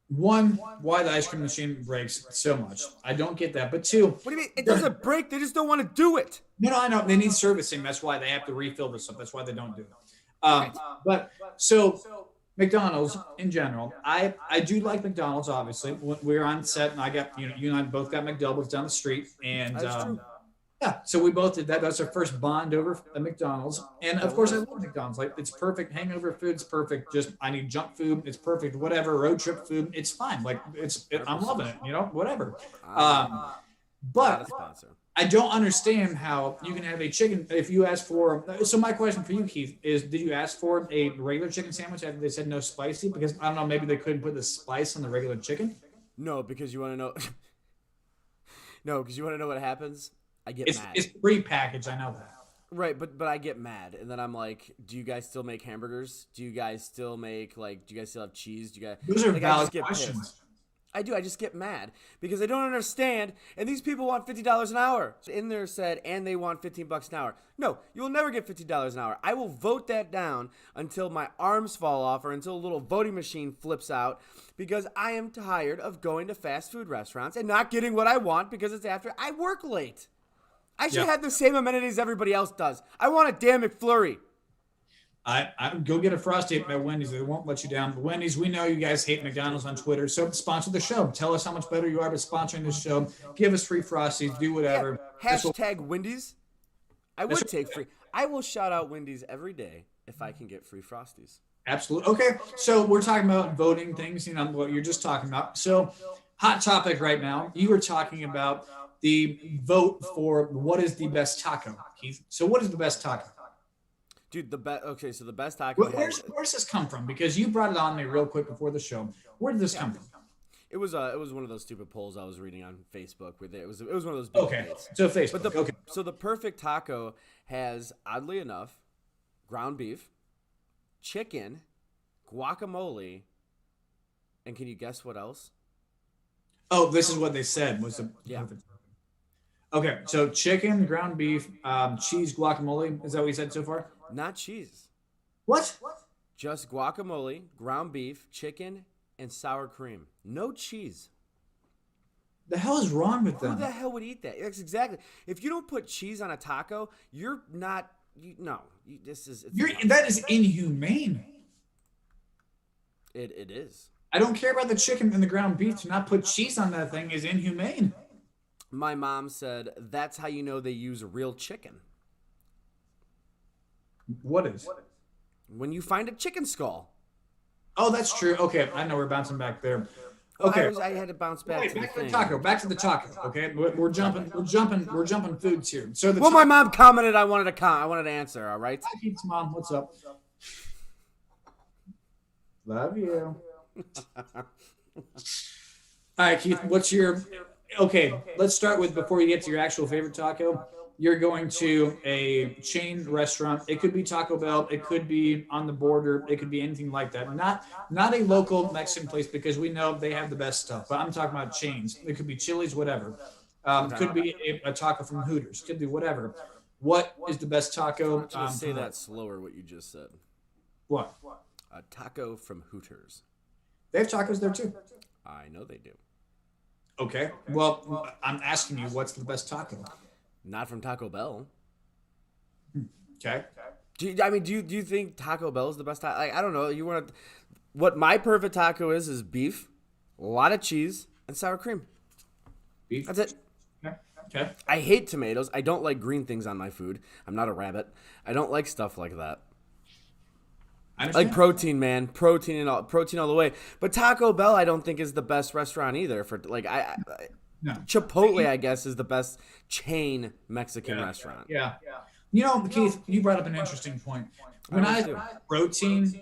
Speaker 2: One, why the ice cream machine breaks so much. I don't get that. But two,
Speaker 1: What do you mean? It doesn't break. They just don't want to do it.
Speaker 2: No, I know. They need servicing. That's why they have to refill this stuff. That's why they don't do it. But so McDonald's in general, I do like McDonald's, obviously. When we were on set, and I got, you and I both got McDoubles down the street. And
Speaker 1: That's true.
Speaker 2: yeah, so we both did that. That's our first bond over at McDonald's. And of course, I love McDonald's. Like, it's perfect. Hangover food's perfect. Just, I need junk food. It's perfect. Whatever. Road trip food. It's fine. Like, I'm loving it, whatever.
Speaker 1: Not
Speaker 2: But
Speaker 1: a sponsor.
Speaker 2: I don't understand how you can have a chicken if you ask for. So my question for you, Keith, is: did you ask for a regular chicken sandwich after they said no spicy? Because I don't know, maybe they couldn't put the spice on the regular chicken.
Speaker 1: No, because you want to know. No, because you want to know what happens. I get mad.
Speaker 2: It's pre-packaged. I know that.
Speaker 1: Right, but I get mad, and then I'm like, do you guys still make hamburgers? Do you guys still make do you guys still have cheese? Do you guys?
Speaker 2: Those are
Speaker 1: I
Speaker 2: valid
Speaker 1: just get
Speaker 2: questions.
Speaker 1: pissed. I do. I just get mad because I don't understand. And these people want $50 an hour. In there said, and they want $15 an hour. No, you will never get $50 an hour. I will vote that down until my arms fall off or until a little voting machine flips out because I am tired of going to fast food restaurants and not getting what I want because it's after I work late. I should have the same amenities everybody else does. I want a damn McFlurry.
Speaker 2: I go get a Frosty at Wendy's. They won't let you down. But Wendy's, we know you guys hate McDonald's on Twitter, so sponsor the show. Tell us how much better you are by sponsoring this show. Give us free Frosties. Do whatever.
Speaker 1: Yeah. Hashtag Wendy's. I would take free. I will shout out Wendy's every day if I can get free Frosties.
Speaker 2: Absolutely. Okay, so we're talking about voting things, what you're just talking about. So, hot topic right now. You were talking about the vote for what is the best taco, Keith. So, what is the best taco?
Speaker 1: Dude, the best. Okay, so the best taco.
Speaker 2: Where's this come from? Because you brought it on me real quick before the show. Where did this come from?
Speaker 1: It was one of those stupid polls I was reading on Facebook. Where it was one of those big debates.
Speaker 2: So Facebook.
Speaker 1: But so the perfect taco has, oddly enough, ground beef, chicken, guacamole, and can you guess what else?
Speaker 2: Oh, this is what they said was the perfect. Okay, so chicken, ground beef, cheese, guacamole. Is that what you said so far?
Speaker 1: Not cheese.
Speaker 2: What?
Speaker 1: Just guacamole, ground beef, chicken, and sour cream. No cheese.
Speaker 2: The hell is wrong with them?
Speaker 1: Who the hell would eat that? That's exactly. If you don't put cheese on a taco, you're not.
Speaker 2: That is inhumane.
Speaker 1: It is.
Speaker 2: I don't care about the chicken and the ground beef. To not put cheese on that thing is inhumane.
Speaker 1: My mom said that's how you know they use real chicken.
Speaker 2: What is?
Speaker 1: When you find a chicken skull.
Speaker 2: Oh, that's true. Okay, I know we're bouncing back there. Okay,
Speaker 1: I had to bounce back to the thing.
Speaker 2: Back to the taco. Okay, we're jumping foods here. So
Speaker 1: my mom commented. I wanted to answer. All right.
Speaker 2: Hi, Keith's mom. What's up? Love you. All right, Keith. What's your? Okay, let's start with before you get to your actual favorite taco. You're going to a chain restaurant. It could be Taco Bell. It could be on the border. It could be anything like that. Not a local Mexican place because we know they have the best stuff. But I'm talking about chains. It could be Chili's, whatever. Could be a taco from Hooters. Could be whatever. What is the best taco?
Speaker 1: Say that slower. What you just said.
Speaker 2: What?
Speaker 1: A taco from Hooters.
Speaker 2: They have tacos there too.
Speaker 1: I know they do.
Speaker 2: Okay. Well, I'm asking you, what's the best taco?
Speaker 1: Not from Taco Bell.
Speaker 2: Okay.
Speaker 1: Do you think Taco Bell is the best taco? Like, I don't know. What my perfect taco is beef, a lot of cheese, and sour cream.
Speaker 2: Beef.
Speaker 1: That's it.
Speaker 2: Okay.
Speaker 1: I hate tomatoes. I don't like green things on my food. I'm not a rabbit. I don't like stuff like that. I like protein, man. Protein all the way. But Taco Bell, I don't think is the best restaurant either. No. Chipotle, I guess, is the best chain Mexican restaurant.
Speaker 2: Yeah. Keith, you brought up an interesting point. When I protein,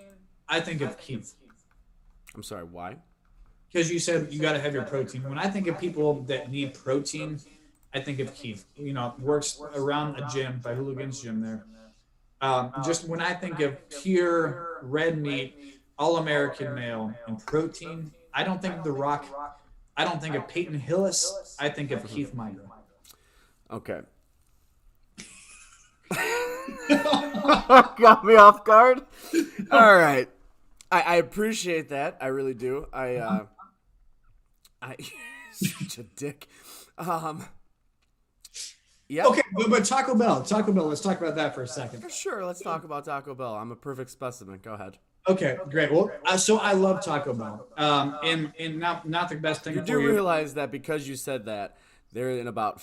Speaker 2: I think of Keith.
Speaker 1: I'm sorry, why?
Speaker 2: because you said you got to have your protein. When I think of people that need protein, I think of Keith. You know, works around a gym by Hooligans Gym there. Just when I think of pure red meat, all American male, and protein, I don't think of The Rock. I don't think of Peyton Hillis. I think of Keith Migra.
Speaker 1: Okay. Got me off guard. All right. I appreciate that. I really do. I such a dick. Yeah.
Speaker 2: Okay, but Taco Bell. Let's talk about that for a second.
Speaker 1: Sure. Let's talk about Taco Bell. I'm a perfect specimen. Go ahead.
Speaker 2: Okay, great. Well, so I love Taco Bell. And not the best thing
Speaker 1: You
Speaker 2: for
Speaker 1: do
Speaker 2: you.
Speaker 1: realize that because you said that, they're in about,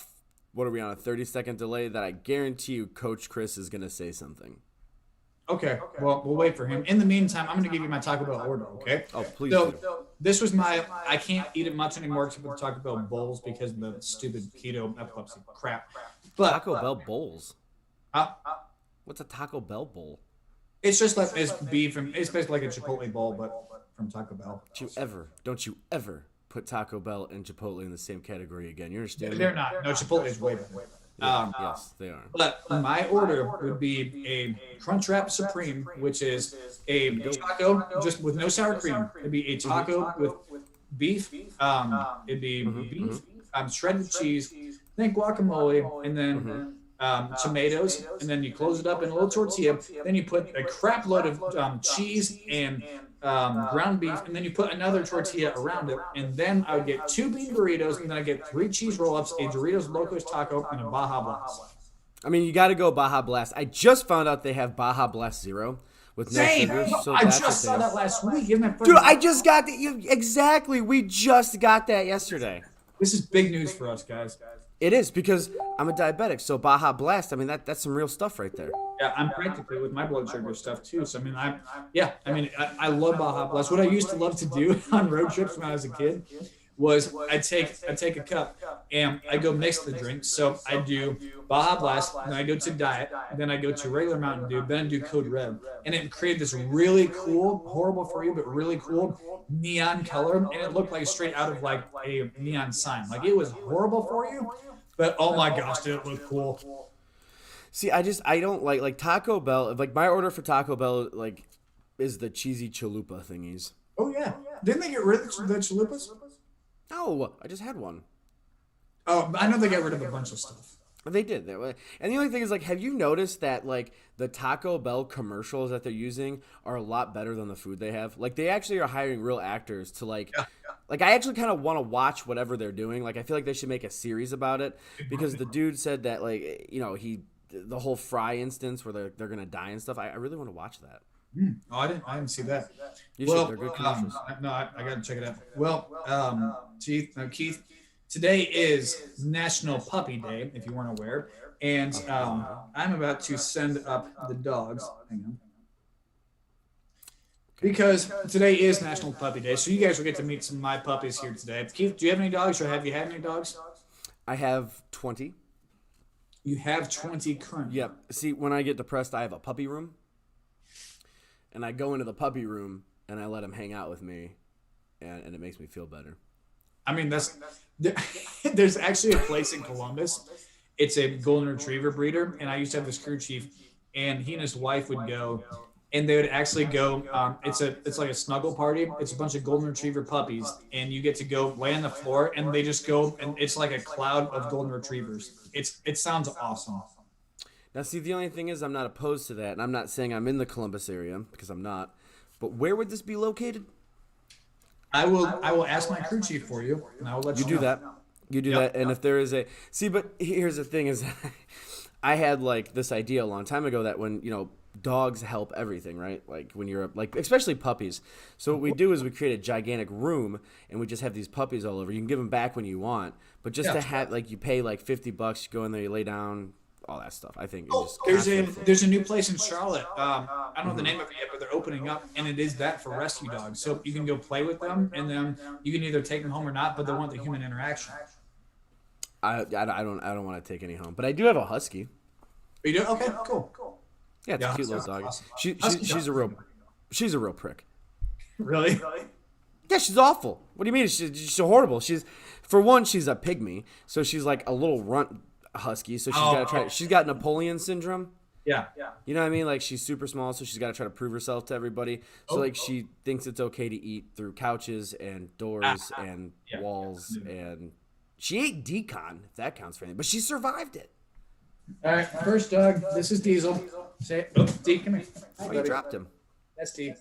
Speaker 1: what are we on, a 30-second delay, that I guarantee you Coach Chris is going to say something.
Speaker 2: Okay, well, we'll wait for him. In the meantime, I'm going to give you my Taco Bell order, okay?
Speaker 1: Oh, please
Speaker 2: So
Speaker 1: do.
Speaker 2: this was I can't eat it much anymore except for the Taco Bell bowls because of the stupid keto epilepsy crap. But
Speaker 1: Taco Bell bowls.
Speaker 2: uh,
Speaker 1: What's a Taco Bell bowl?
Speaker 2: it's just like it's beef and it's basically like a Chipotle bowl, but from Taco Bell.
Speaker 1: Don't you ever put Taco Bell and Chipotle in the same category again. You understand me?
Speaker 2: They're not. No, Chipotle is way better.
Speaker 1: Yes, they are.
Speaker 2: But my order would be a Crunchwrap Supreme, which is a taco just with no sour cream. It'd be a taco with beef. It'd be beef, shredded cheese, then guacamole, and then tomatoes. And then you close it up in a little tortilla. Then you put a crap load of cheese and ground beef, and then you put another tortilla around it, and then I would get 2 bean burritos, and then I get 3 cheese roll-ups, a Doritos Locos taco, and a Baja Blast.
Speaker 1: I mean, you got to go Baja Blast. I just found out they have Baja Blast Zero with no sugar. So
Speaker 2: I
Speaker 1: that's
Speaker 2: just
Speaker 1: a
Speaker 2: saw
Speaker 1: thing.
Speaker 2: that last week. Isn't that
Speaker 1: Dude,
Speaker 2: fucking-
Speaker 1: I just got that. Exactly. We just got that yesterday.
Speaker 2: This is big news for us, guys.
Speaker 1: It is because I'm a diabetic. So Baja Blast, I mean, that's some real stuff right there.
Speaker 2: Yeah, I'm practically with my blood sugar stuff too. So I mean, I love Baja Blast. What I used to love to do on road trips when I was a kid was I take a cup and I go mix the drinks. So I do Baja Blast, then I go to Diet, then I go to regular Mountain Dew, then I do Code Red, and it created this really cool, horrible for you, but really cool neon color, and it looked like straight out of like a neon sign. Like it was horrible for you, but oh my gosh, did it look cool.
Speaker 1: See, I don't like Taco Bell. Like my order for Taco Bell is the cheesy chalupa thingies.
Speaker 2: Oh yeah, didn't they get rid of the chalupas?
Speaker 1: No, I just had one.
Speaker 2: Oh, I know they got rid of a bunch of stuff.
Speaker 1: They did. And the only thing is, have you noticed that, the Taco Bell commercials that they're using are a lot better than the food they have? Like, they actually are hiring real actors to, I actually kind of want to watch whatever they're doing. Like, I feel like they should make a series about it because the dude said that, the whole Fry instance where they're going to die and stuff. I really want to watch that.
Speaker 2: Oh, I didn't see that.
Speaker 1: You should. They're good commercials.
Speaker 2: No, I got to check it out. Well, Keith, today is National Puppy Day, if you weren't aware, and I'm about to send up the dogs. Hang on. Because today is National Puppy Day, so you guys will get to meet some of my puppies here today. Keith, do you have any dogs, or have you had any dogs?
Speaker 1: I have 20.
Speaker 2: You have 20 currently.
Speaker 1: Yep. See, when I get depressed, I have a puppy room. And I go into the puppy room and I let him hang out with me, and it makes me feel better.
Speaker 2: I mean, there's actually a place in Columbus. It's a golden retriever breeder, and I used to have this crew chief, and he and his wife would go, and they would actually go. It's like a snuggle party. It's a bunch of golden retriever puppies, and you get to go lay on the floor, and they just go, and it's like a cloud of golden retrievers. It sounds awesome.
Speaker 1: Now, see, the only thing is I'm not opposed to that, and I'm not saying I'm in the Columbus area because I'm not. But where would this be located?
Speaker 2: I will ask my crew chief for you, and I will let you
Speaker 1: do
Speaker 2: know.
Speaker 1: that. You do that, and if there is but here's the thing is, I had this idea a long time ago that when dogs help everything, right? Like when you're especially puppies. So what we do is we create a gigantic room, and we just have these puppies all over. You can give them back when you want, but just to have you pay $50, you go in there, you lay down. All that stuff. I think.
Speaker 2: There's a new place in Charlotte. I don't know the name of it yet, but they're opening up, and it is that for rescue dogs. So you can go play with them, and then you can either take them home or not. But they want the human interaction.
Speaker 1: I don't want to take any home, but I do have a husky.
Speaker 2: You do? Okay, cool.
Speaker 1: Yeah, it's a cute little dog.
Speaker 2: Awesome.
Speaker 1: She's a real prick.
Speaker 2: Really?
Speaker 1: Yeah, she's awful. What do you mean? She's horrible. For one, she's a pygmy, so she's like a little runt husky. So she's got to try. She's got Napoleon syndrome.
Speaker 2: Yeah.
Speaker 1: You know what I mean? Like she's super small, so she's got to try to prove herself to everybody. So like she thinks it's okay to eat through couches and doors and walls, and she ate decon, if that counts for anything. But she survived it.
Speaker 2: All right, first dog. This is Diesel. Say, D, come here.
Speaker 1: Oh, you dropped him.
Speaker 2: That's D.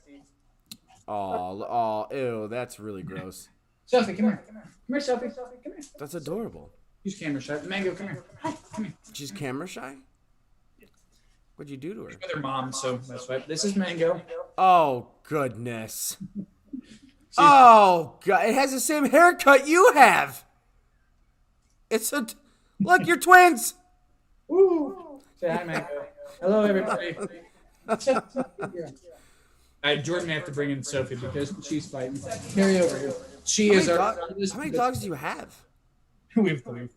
Speaker 1: Oh, ew, that's really gross.
Speaker 2: Sophie, come here. Come here, Sophie. Come here.
Speaker 1: That's adorable.
Speaker 2: She's camera shy. Mango, come here. Hi, come here.
Speaker 1: She's camera shy? What'd you do to her?
Speaker 2: With her mom, so that's why. This is Mango.
Speaker 1: Oh, goodness. Oh, God. It has the same haircut you have. Look, you're twins.
Speaker 2: Woo! Say hi, Mango. Hello, everybody. All right, Jordan, may have to bring in Sophie because she's fighting. Carry over here. She is our.
Speaker 1: How many dogs do you have?
Speaker 2: We have 3.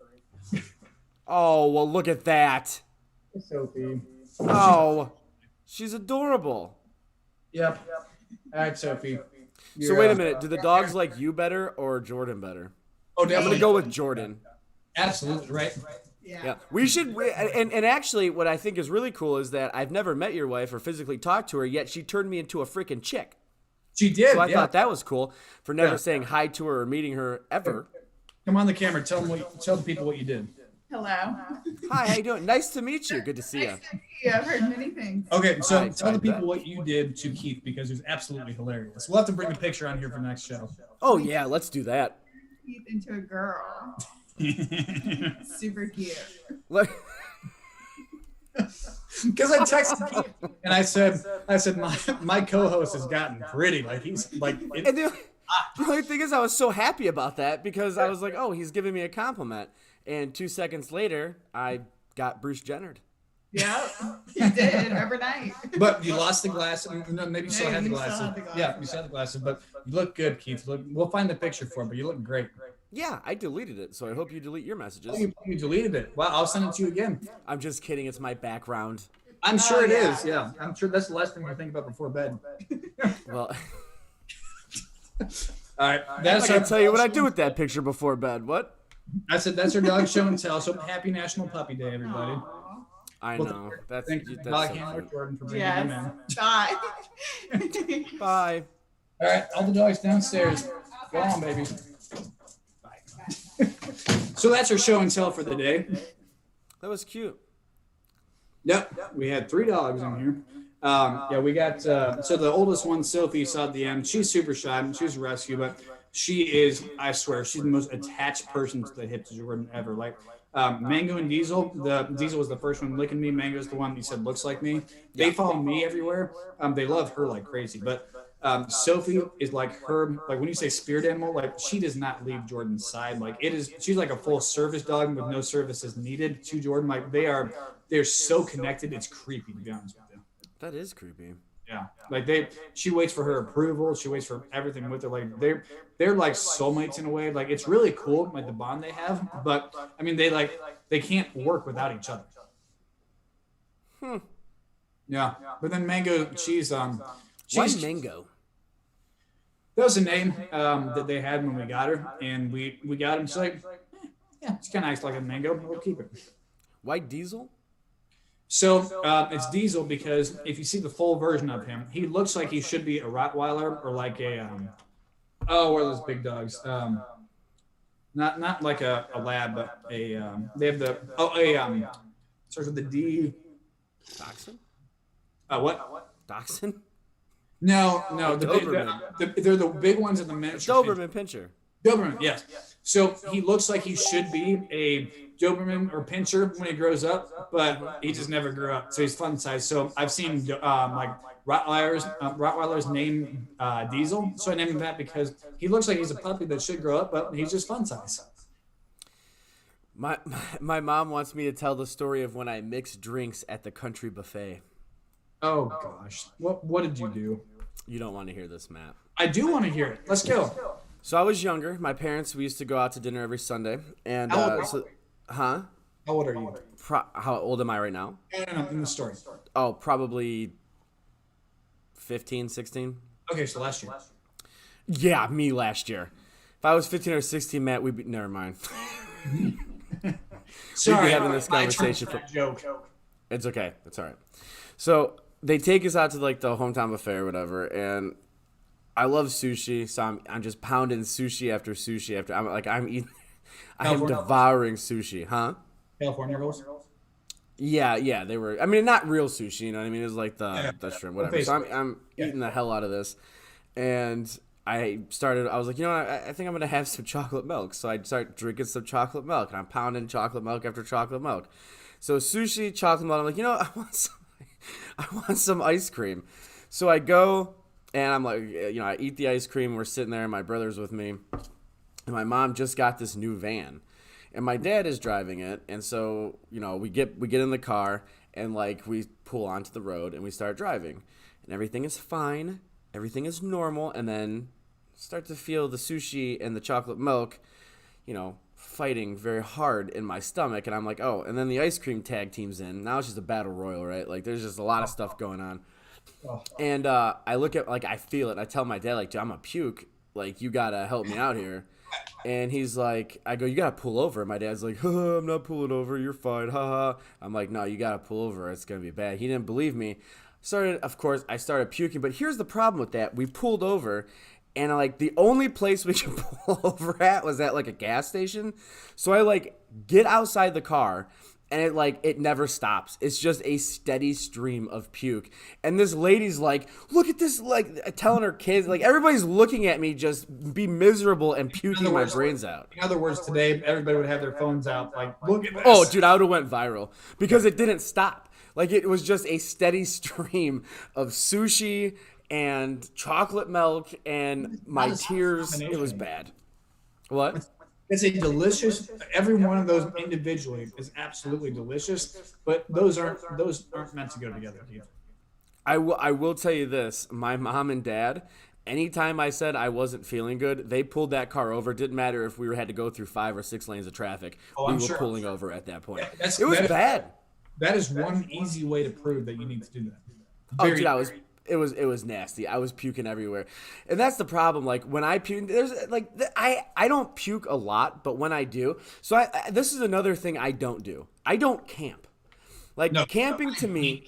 Speaker 1: Oh, well, look at that.
Speaker 2: Sophie.
Speaker 1: Oh, she's adorable.
Speaker 2: Yep. All right, Sophie.
Speaker 1: So wait a minute. Do the dogs like you better or Jordan better?
Speaker 2: Oh,
Speaker 1: I'm going to go with Jordan.
Speaker 2: Absolutely, right?
Speaker 1: Yeah. We should, and actually what I think is really cool is that I've never met your wife or physically talked to her, yet she turned me into a freaking chick.
Speaker 2: She did.
Speaker 1: So I thought that was cool for never saying hi to her or meeting her ever.
Speaker 2: Come on the camera. Tell the people what you did.
Speaker 3: Hello.
Speaker 1: Hi, how you doing? Nice to meet you. Good to see you.
Speaker 3: Nice to meet you. I've heard many things.
Speaker 2: Okay, so
Speaker 1: Right,
Speaker 2: tell the
Speaker 1: right,
Speaker 2: people
Speaker 1: bet.
Speaker 2: what you did to Keith because it was absolutely hilarious. We'll have to bring the picture on here for next show.
Speaker 1: Oh, yeah, let's do that.
Speaker 3: Keith into a girl. Super cute.
Speaker 1: Look.
Speaker 2: Because I texted Keith and I said my co-host has gotten pretty. Like he's like.
Speaker 1: And the only thing is I was so happy about that because I was like, oh, he's giving me a compliment. And 2 seconds later, I got Bruce Jennered.
Speaker 3: Yeah, you did overnight.
Speaker 2: But you lost the glasses. No, maybe you still
Speaker 3: No,
Speaker 2: had the
Speaker 3: you still
Speaker 2: glasses.
Speaker 3: had the glasses.
Speaker 2: Yeah, you still had the glasses. But you look good, Keith. We'll find the picture for it, but you look great.
Speaker 1: Yeah, I deleted it, so I hope you delete your messages.
Speaker 2: Oh, you deleted it. Wow, I'll send it to you again.
Speaker 1: I'm just kidding. It's my background.
Speaker 2: I'm sure it
Speaker 3: yeah.
Speaker 2: is. Yeah, I'm sure that's the last thing you think about before bed.
Speaker 1: Well,
Speaker 2: All right,
Speaker 1: I
Speaker 2: that's
Speaker 1: can tell you what I do with that picture before bed. What?
Speaker 2: I said that's our dog show and tell. So happy National Puppy Day, everybody.
Speaker 3: Aw.
Speaker 1: I know. That's
Speaker 2: Thank you,
Speaker 1: that's
Speaker 2: Molly
Speaker 1: so
Speaker 2: Handler,
Speaker 1: cute.
Speaker 2: Jordan, for bringing him in.
Speaker 3: Yes. Bye.
Speaker 1: Bye.
Speaker 2: All right, all the dogs downstairs. Go on, baby. Bye. So that's our show and tell for the day.
Speaker 1: That was cute.
Speaker 2: Yep, we had 3 dogs in here. Yeah, we got so the oldest one, Sophie, saw at the end. She's super shy. She was a rescue, but she is, I swear, she's the most attached person to the hip to Jordan ever. Like Mango and Diesel. Diesel was the first one licking me. Mango's the one he said looks like me. They follow me everywhere. They love her like crazy, but Sophie is like her, like when you say spirit animal, like she does not leave Jordan's side. Like she's like a full service dog with no services needed to Jordan. Like they're so connected. It's creepy, to be honest with you.
Speaker 1: That is creepy.
Speaker 2: Yeah. Like she waits for her approval. She waits for everything with her. Like they're like soulmates in a way. Like it's really cool, like the bond they have. But I mean, they can't work without each other. Yeah. But then Mango,
Speaker 1: Why Mango?
Speaker 2: that was a name that they had when we got her, and we got him. She's like, yeah, it's kind of acts like a mango. We'll keep it.
Speaker 1: Why Diesel?
Speaker 2: So it's Diesel because if you see the full version of him, he looks like he should be a Rottweiler or like a what are those big dogs? Not like a lab, but they have starts with the D.
Speaker 1: Dachshund?
Speaker 2: What?
Speaker 1: Dachshund?
Speaker 2: No,
Speaker 1: Doberman.
Speaker 2: they're the big ones in the miniature.
Speaker 1: Doberman Pinscher.
Speaker 2: Doberman, yes. So he looks like he should be a Doberman or Pinscher when he grows up, but he just never grew up. So he's fun size. So I've seen like Rottweilers named Diesel. So I named him that because he looks like he's a puppy that should grow up, but he's just fun size.
Speaker 1: My mom wants me to tell the story of when I mixed drinks at the country buffet.
Speaker 2: Oh gosh, what did you do?
Speaker 1: You don't want to hear this, Matt.
Speaker 2: I do want to hear it. Let's go.
Speaker 1: So I was younger. My parents, we used to go out to dinner every Sunday. And
Speaker 2: How old are
Speaker 1: so, huh?
Speaker 2: How old are you?
Speaker 1: How old am I right now?
Speaker 2: No, in the story.
Speaker 1: Oh, probably 15, 16.
Speaker 2: Okay, so last year.
Speaker 1: Yeah, me last year. If I was 15 or 16, Matt, we'd be never mind.
Speaker 2: Sorry,
Speaker 1: having this
Speaker 2: my
Speaker 1: conversation
Speaker 2: turn for that joke.
Speaker 1: It's okay. It's all right. So they take us out to like the hometown buffet or whatever, and I love sushi, so I'm just pounding sushi after sushi after. I'm eating. I am devouring sushi, huh?
Speaker 2: California rolls.
Speaker 1: Yeah, they were. I mean, not real sushi, you know what I mean? It was like the shrimp, whatever. So I'm eating the hell out of this, and I was like, you know what? I think I'm gonna have some chocolate milk. So I start drinking some chocolate milk, and I'm pounding chocolate milk after chocolate milk. So sushi, chocolate milk. I'm like, you know, I want some ice cream. So I go, and I'm like, you know, I eat the ice cream. We're sitting there, and my brother's with me, and my mom just got this new van. And my dad is driving it, and so, you know, we get in the car, and like we pull onto the road and we start driving, and everything is fine, everything is normal, and then start to feel the sushi and the chocolate milk, you know, fighting very hard in my stomach, and I'm like, oh, and then the ice cream tag team's in. Now it's just a battle royal, right? Like there's just a lot of stuff going on, and I look at, like, I feel it, and I tell my dad, like, dude, I'm a puke, like you gotta help me out here. And he's like, I go, you gotta pull over. And my dad's like, I'm not pulling over. You're fine. Ha. I'm like, no, you gotta pull over. It's gonna be bad. He didn't believe me. I started puking. But here's the problem with that. We pulled over, and like the only place we could pull over at was at like a gas station. So I like get outside the car, and it never stops. It's just a steady stream of puke. And this lady's like, look at this, like telling her kids, like everybody's looking at me just be miserable and puking my brains out.
Speaker 2: In other words, today everybody would have their phones out, like, look at this.
Speaker 1: Oh, dude, I would have went viral because it didn't stop. Like it was just a steady stream of sushi and chocolate milk and my tears. It was bad. What?
Speaker 2: It's a delicious. Every one of those individually is absolutely delicious, but those aren't meant to go together.
Speaker 1: I will tell you this: my mom and dad, anytime I said I wasn't feeling good, they pulled that car over. It didn't matter if we had to go through 5 or 6 lanes of traffic. We were pulling over at that point. It was bad.
Speaker 2: That is one easy way to prove that you need to do that.
Speaker 1: Dude, it was nasty. I was puking everywhere, and that's the problem. Like when I puke, I don't puke a lot, but when I do, so this is another thing I don't do. I don't camp. Like camping to me,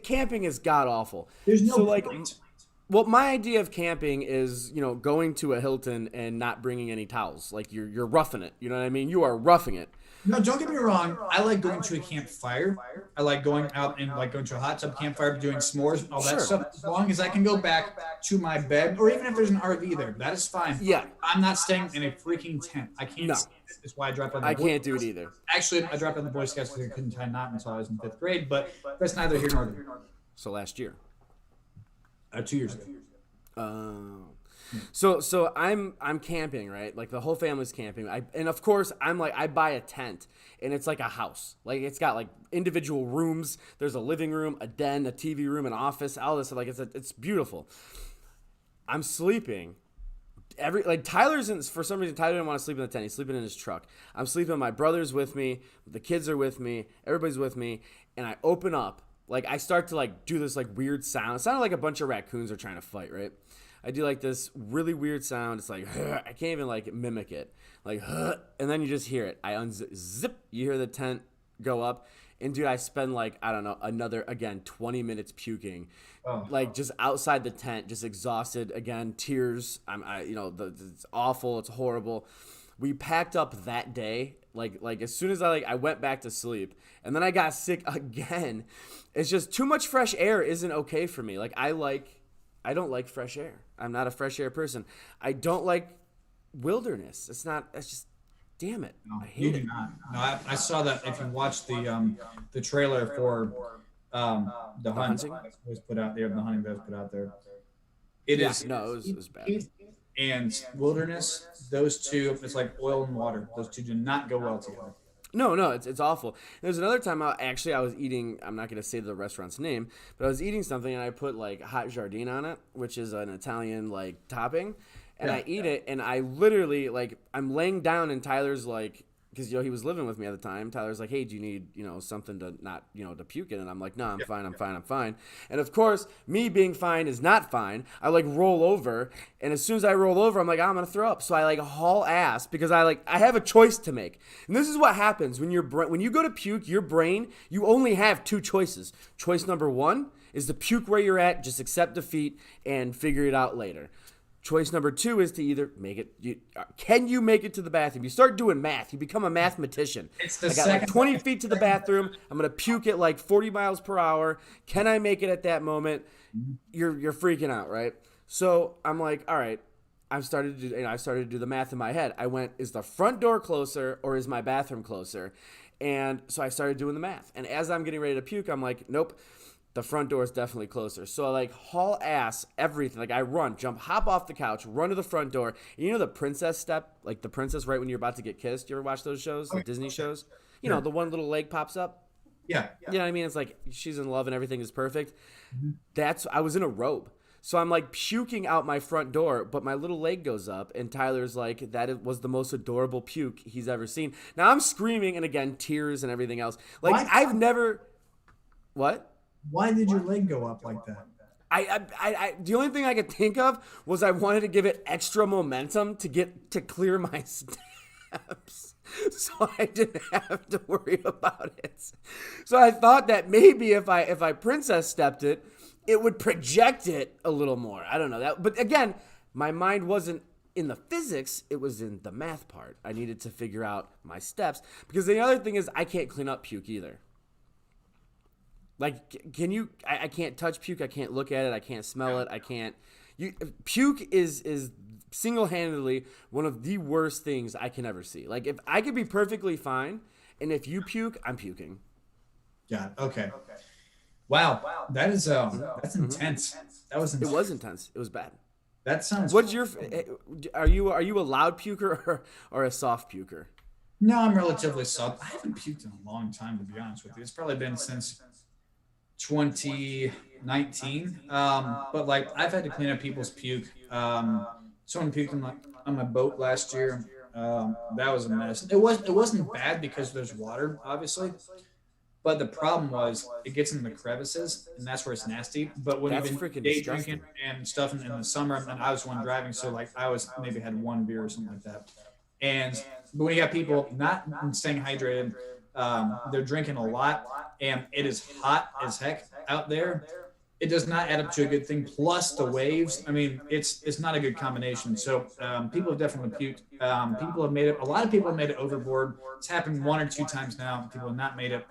Speaker 1: camping is god awful.
Speaker 2: There's no point.
Speaker 1: Well, my idea of camping is, you know, going to a Hilton and not bringing any towels. Like you're roughing it. You know what I mean? You are roughing it.
Speaker 2: No, don't get me wrong. I like going to a campfire. I like going out and like going to a hot tub campfire, doing s'mores, all that stuff. As long as I can go back to my bed, or even if there's an RV there, that is fine.
Speaker 1: Yeah.
Speaker 2: I'm not staying in a freaking tent. I can't.
Speaker 1: No.
Speaker 2: That's why I dropped out.
Speaker 1: I can't do it either.
Speaker 2: Actually, I dropped out of the Boy Scouts because I couldn't tie a knot until I was in 5th grade. But that's neither here nor there.
Speaker 1: So last year.
Speaker 2: 2 years ago.
Speaker 1: So I'm camping, right? Like the whole family's camping. And of course I buy a tent, and it's like a house. Like it's got like individual rooms. There's a living room, a den, a TV room, an office, all this. Like it's beautiful. I'm sleeping. For some reason Tyler didn't want to sleep in the tent. He's sleeping in his truck. I'm sleeping. My brother's with me. The kids are with me. Everybody's with me. And I open up. Like I start to like do this like weird sound. It sounded like a bunch of raccoons are trying to fight, right? I do like this really weird sound. It's like, I can't even like mimic it. Like, and then you just hear it. I unzip, you hear the tent go up. And dude, I spend like, I don't know, another, again, 20 minutes puking. Like just outside the tent, just exhausted. Again, tears. It's awful. It's horrible. We packed up that day. Like as soon as I went back to sleep, and then I got sick again. It's just too much fresh air isn't okay for me. Like I don't like fresh air. I'm not a fresh air person. I don't like wilderness. It's just, damn it.
Speaker 2: No,
Speaker 1: I hate it.
Speaker 2: Not. No, I saw that if you watch the trailer for the hunting that was put out there, the hunting that was put out there. It was bad. And wilderness, those two, it's like oil and water. Those two do not go well together.
Speaker 1: No, it's awful. There's another time I was eating, I'm not going to say the restaurant's name, but I was eating something and I put like hot jardine on it, which is an Italian like topping, and I eat it, and I literally like, I'm laying down and Tyler's like, because he was living with me at the time. Tyler's like, hey, do you need something to not to puke in? And I'm like, no, I'm fine, I'm fine, I'm fine. And of course, me being fine is not fine. I like roll over, and as soon as I roll over, I'm like, I'm gonna throw up. So I like haul ass because I have a choice to make. And this is what happens when you go to puke, your brain, you only have two choices. Choice number one is to puke where you're at, just accept defeat and figure it out later. Choice number two is to either can you make it to the bathroom? You start doing math. You become a mathematician. I got like 20 feet to the bathroom. I'm going to puke at like 40 miles per hour. Can I make it at that moment? You're freaking out, right? So I'm like, all right. I started to do the math in my head. I went, is the front door closer or is my bathroom closer? And so I started doing the math. And as I'm getting ready to puke, I'm like, nope. The front door is definitely closer. So I like haul ass everything. Like I run, jump, hop off the couch, run to the front door. And you know the princess step? Like the princess right when you're about to get kissed? You ever watch those shows? The Disney shows? You know, the one little leg pops up?
Speaker 2: Yeah.
Speaker 1: You know what I mean? It's like she's in love and everything is perfect. I was in a robe. So I'm like puking out my front door, but my little leg goes up, and Tyler's like, was the most adorable puke he's ever seen. Now I'm screaming, and again, tears and everything else. Like I've never... What?
Speaker 2: Why did your leg go up like that?
Speaker 1: I the only thing I could think of was I wanted to give it extra momentum to clear my steps, so I didn't have to worry about it. So I thought that maybe if I princess stepped it, it would project it a little more. I don't know that, but again, my mind wasn't in the physics; it was in the math part. I needed to figure out my steps because the other thing is I can't clean up puke either. Like, can you? I can't touch puke. I can't look at it. I can't smell it. I can't. Puke is single-handedly one of the worst things I can ever see. Like, if I could be perfectly fine, and if you puke, I'm puking.
Speaker 2: Yeah. Okay. Wow. That is that's intense. That was intense.
Speaker 1: It was intense. It was bad.
Speaker 2: That sounds.
Speaker 1: What's your? Are you a loud puker or a soft puker?
Speaker 2: No, I'm relatively soft. I haven't puked in a long time, to be honest with you. It's probably been since 2019, but like I've had to clean up people's puke. Someone puked on my boat last year. That was a mess. It wasn't bad because there's water, obviously, but the problem was it gets in the crevices, and that's where it's nasty. But when
Speaker 1: That's
Speaker 2: you've
Speaker 1: freaking
Speaker 2: been day
Speaker 1: disgusting.
Speaker 2: drinking and stuff in the summer, and I was the one driving, so like I was maybe had one beer or something like that. But when you got people not staying hydrated, they're drinking a lot, and it is hot as heck out there. It does not add up to a good thing. Plus the waves. I mean, it's not a good combination. So people have definitely puked. People have made it. A lot of people have made it overboard. It's happened one or two times now. People have not made it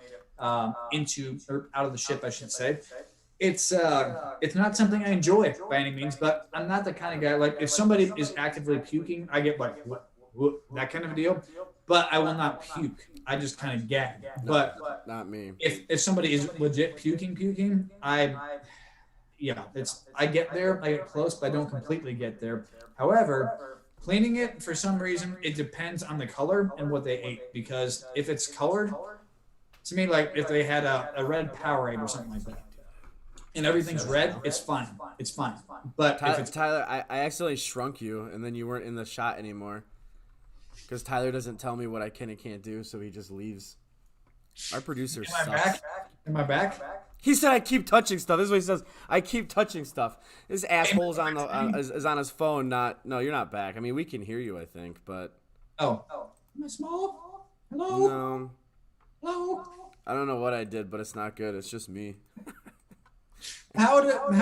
Speaker 2: into or out of the ship, I should say. It's not something I enjoy by any means, but I'm not the kind of guy like if somebody is actively puking, I get like what that kind of a deal. But I will not puke. I just kind of gag. But
Speaker 1: Not me.
Speaker 2: if somebody is legit puking, I get there, I get close, but I don't completely get there. However, cleaning it for some reason, it depends on the color and what they ate. Because if it's colored, to me, like if they had a red Powerade or something like that, and everything's red, it's fine. It's fine. But if it's
Speaker 1: Tyler, I accidentally shrunk you, and then you weren't in the shot anymore. Because Tyler doesn't tell me what I can and can't do, so he just leaves. Our producer sucks.
Speaker 2: Am I back?
Speaker 1: He said I keep touching stuff. This is what he says. I keep touching stuff. This asshole's on is on his phone. No, you're not back. I mean, we can hear you, I think, but
Speaker 2: Oh. Am I small? Hello?
Speaker 1: no.
Speaker 2: Hello?
Speaker 1: I don't know what I did, but it's not good. It's just me.
Speaker 2: How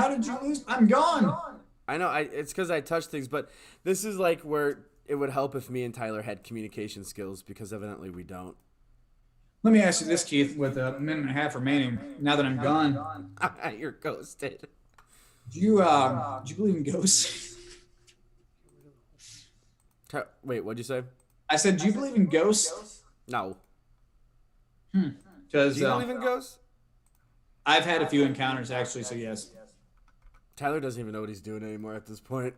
Speaker 2: did you lose? I'm gone.
Speaker 1: I know. It's because I touch things, but this is like where it would help if me and Tyler had communication skills, because evidently we don't.
Speaker 2: Let me ask you this, Keith, with a minute and a half remaining. Now that I'm gone,
Speaker 1: You're ghosted.
Speaker 2: do you believe in ghosts?
Speaker 1: Wait, what'd you say?
Speaker 2: I said, do you believe in ghosts?
Speaker 1: No.
Speaker 2: Because
Speaker 1: Do you believe in ghosts?
Speaker 2: I've had a few encounters actually, so yes.
Speaker 1: Tyler doesn't even know what he's doing anymore at this point.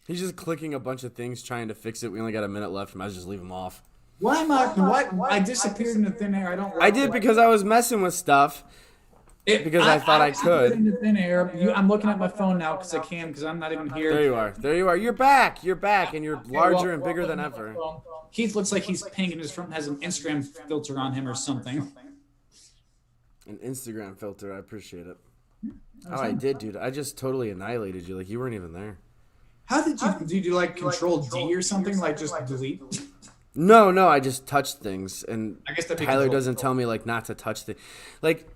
Speaker 1: He's just clicking a bunch of things trying to fix it. We only got a minute left. I might as well just leave him off.
Speaker 2: Why am I? What? I disappeared into thin air. I don't.
Speaker 1: I did because I was messing with stuff, Because I thought I could.
Speaker 2: In the thin air. I'm looking at my phone now because I can, because I'm not even here.
Speaker 1: There you are. There you are. You're back. You're back, and you're larger and bigger than ever.
Speaker 2: Keith looks like he's pink and his front has an Instagram filter on him or something.
Speaker 1: An Instagram filter. I appreciate it. Oh, I did, dude. I just totally annihilated you. Like, you weren't even there.
Speaker 2: How did you do? You like Control D or something? Like just delete?
Speaker 1: No. I just touched things, and
Speaker 2: I guess that'd be
Speaker 1: Tyler
Speaker 2: Control.
Speaker 1: doesn't tell me like not to touch things. Like,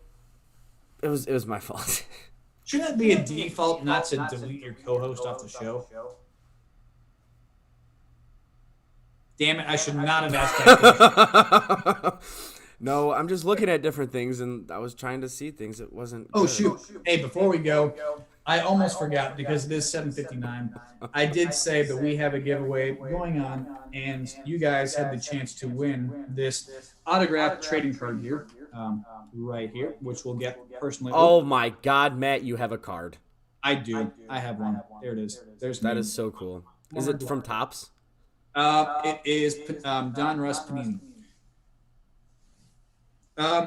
Speaker 1: it was my fault.
Speaker 2: Shouldn't that be a default not to delete your co-host off the show? Damn it! I should not have asked that question.
Speaker 1: No, I'm just looking at different things, and I was trying to see things. It wasn't.
Speaker 2: Oh
Speaker 1: good.
Speaker 2: shoot! Hey, before we go, I almost forgot because it is 7:59. I did say that we have a giveaway going on, and you guys had the chance to win this autographed trading card here, right here, which we'll get personally.
Speaker 1: Oh my God, Matt, you have a card.
Speaker 2: I do. I have one. There it is. There's
Speaker 1: That
Speaker 2: me.
Speaker 1: is so cool. Is it from Topps?
Speaker 2: It is Don Russ Panini.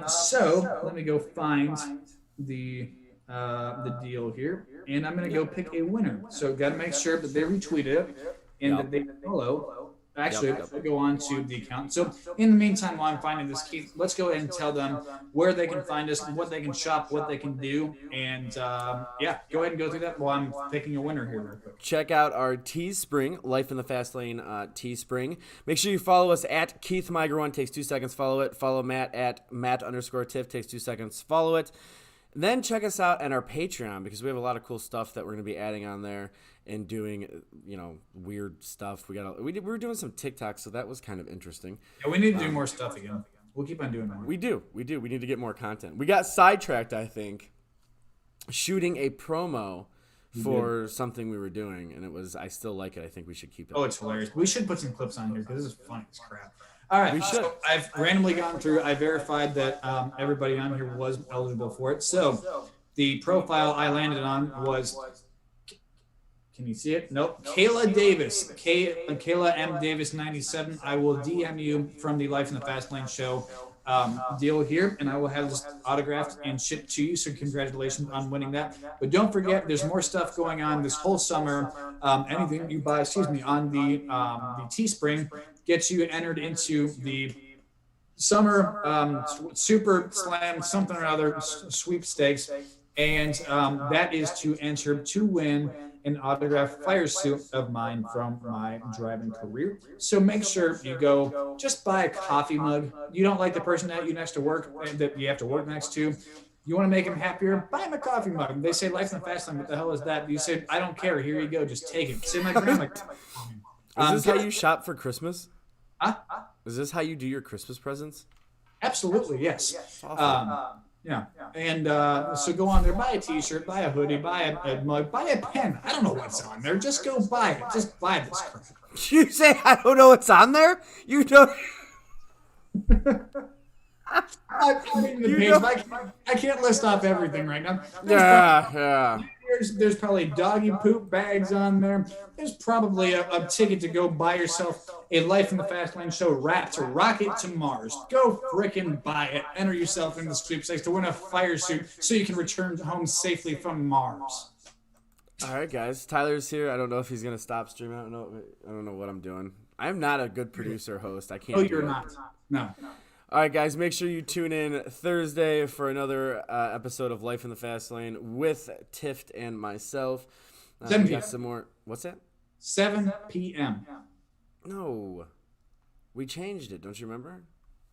Speaker 2: So let me go find the deal here, and I'm gonna go pick a winner. So got to make sure that they retweet it and that they follow. Actually, we'll go on to the account. So in the meantime, while I'm finding this, Keith, let's go ahead and tell them where they can find us, what they can shop, what they can do, and yeah, go ahead and go through that while I'm picking a winner here real quick.
Speaker 1: Check out our Teespring, Life in the Fast Lane Teespring. Make sure you follow us at Keith Miger1. Takes 2 seconds. Follow it. Follow Matt at Matt_Tiff. Takes 2 seconds. Follow it. Then check us out on our Patreon, because we have a lot of cool stuff that we're going to be adding on there and doing, weird stuff. We were doing some TikToks, so that was kind of interesting.
Speaker 2: Yeah, we need to do more stuff again. We'll keep on doing more.
Speaker 1: We do. We need to get more content. We got sidetracked, I think, shooting a promo for something we were doing, and I still like it. I think we should keep it.
Speaker 2: Oh, it's hilarious. We should put some clips on here because this is funny as crap. All right,
Speaker 1: We should.
Speaker 2: so I've randomly gone through. I verified that everybody on here was eligible for it. So the profile I landed on was, can you see it? Nope. Kayla Davis. Kayla M. Davis 97. I will DM you from the Life in the Fast Lane show deal here, and I will have this autographed and shipped to you. So congratulations on winning that. But don't forget, there's more stuff going on this whole summer. Anything you buy, on the Teespring gets you entered into the summer Super Slam something or other sweepstakes, and that is to enter to win an autographed fire suit of mine from my driving career. So make sure you go, just buy a coffee mug. You don't like the person that you next to work, that you have to work next to. You want to make them happier? Buy them a coffee mug. They say Life in the Fast Lane. What the hell is that? You say, I don't care. Here you go. Just take it. Say my grandma.
Speaker 1: Is this how you shop for Christmas?
Speaker 2: Huh?
Speaker 1: Is this how you do your Christmas presents?
Speaker 2: Absolutely, yes.
Speaker 1: Awesome.
Speaker 2: Yeah, and so go on there, buy a T-shirt, buy a hoodie, buy a mug, buy a pen. I don't know what's on there. Just go buy it. Just buy this crap.
Speaker 1: You say I don't know what's on there? You don't.
Speaker 2: I'm reading the page, but I can't list off everything right now.
Speaker 1: Yeah.
Speaker 2: There's probably doggy poop bags on there. There's probably a ticket to go buy yourself a Life in the Fast Lane show wrap to rocket to Mars. Go frickin' buy it. Enter yourself in the sweepstakes to win a fire suit so you can return home safely from Mars.
Speaker 1: All right, guys. Tyler's here. I don't know if he's gonna stop streaming. I don't know what I'm doing. I'm not a good producer host. I can't.
Speaker 2: No,
Speaker 1: do
Speaker 2: you're
Speaker 1: it.
Speaker 2: not. No.
Speaker 1: All right, guys. Make sure you tune in Thursday for another episode of Life in the Fast Lane with Tift and myself.
Speaker 2: 7
Speaker 1: We
Speaker 2: p.m.
Speaker 1: got some more. What's that?
Speaker 2: 7 p.m.
Speaker 1: No, we changed it. Don't you remember?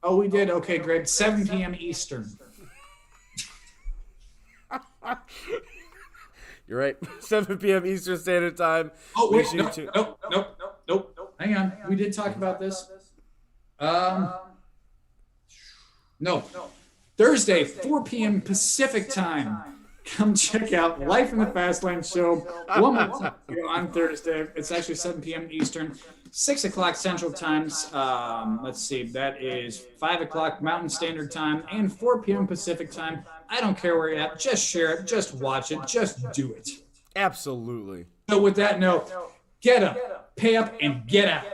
Speaker 2: Oh, we did? Okay, great. 7 p.m. Eastern.
Speaker 1: You're right. 7 p.m. Eastern Standard Time.
Speaker 2: Oh, wait.
Speaker 1: Make sure you tune-
Speaker 2: Nope. Hang on. We did talk about this. No. Thursday, 4 p.m. Pacific Time. Come check out Life in the Fast Lane show one more time on Thursday. It's actually 7 p.m. Eastern, 6 o'clock Central Times. Let's see, that is 5 o'clock Mountain Standard Time and 4 p.m. Pacific Time. I don't care where you're at. Just share it. Just watch it. Just do it.
Speaker 1: Absolutely.
Speaker 2: So with that note, get up, pay up, and get out.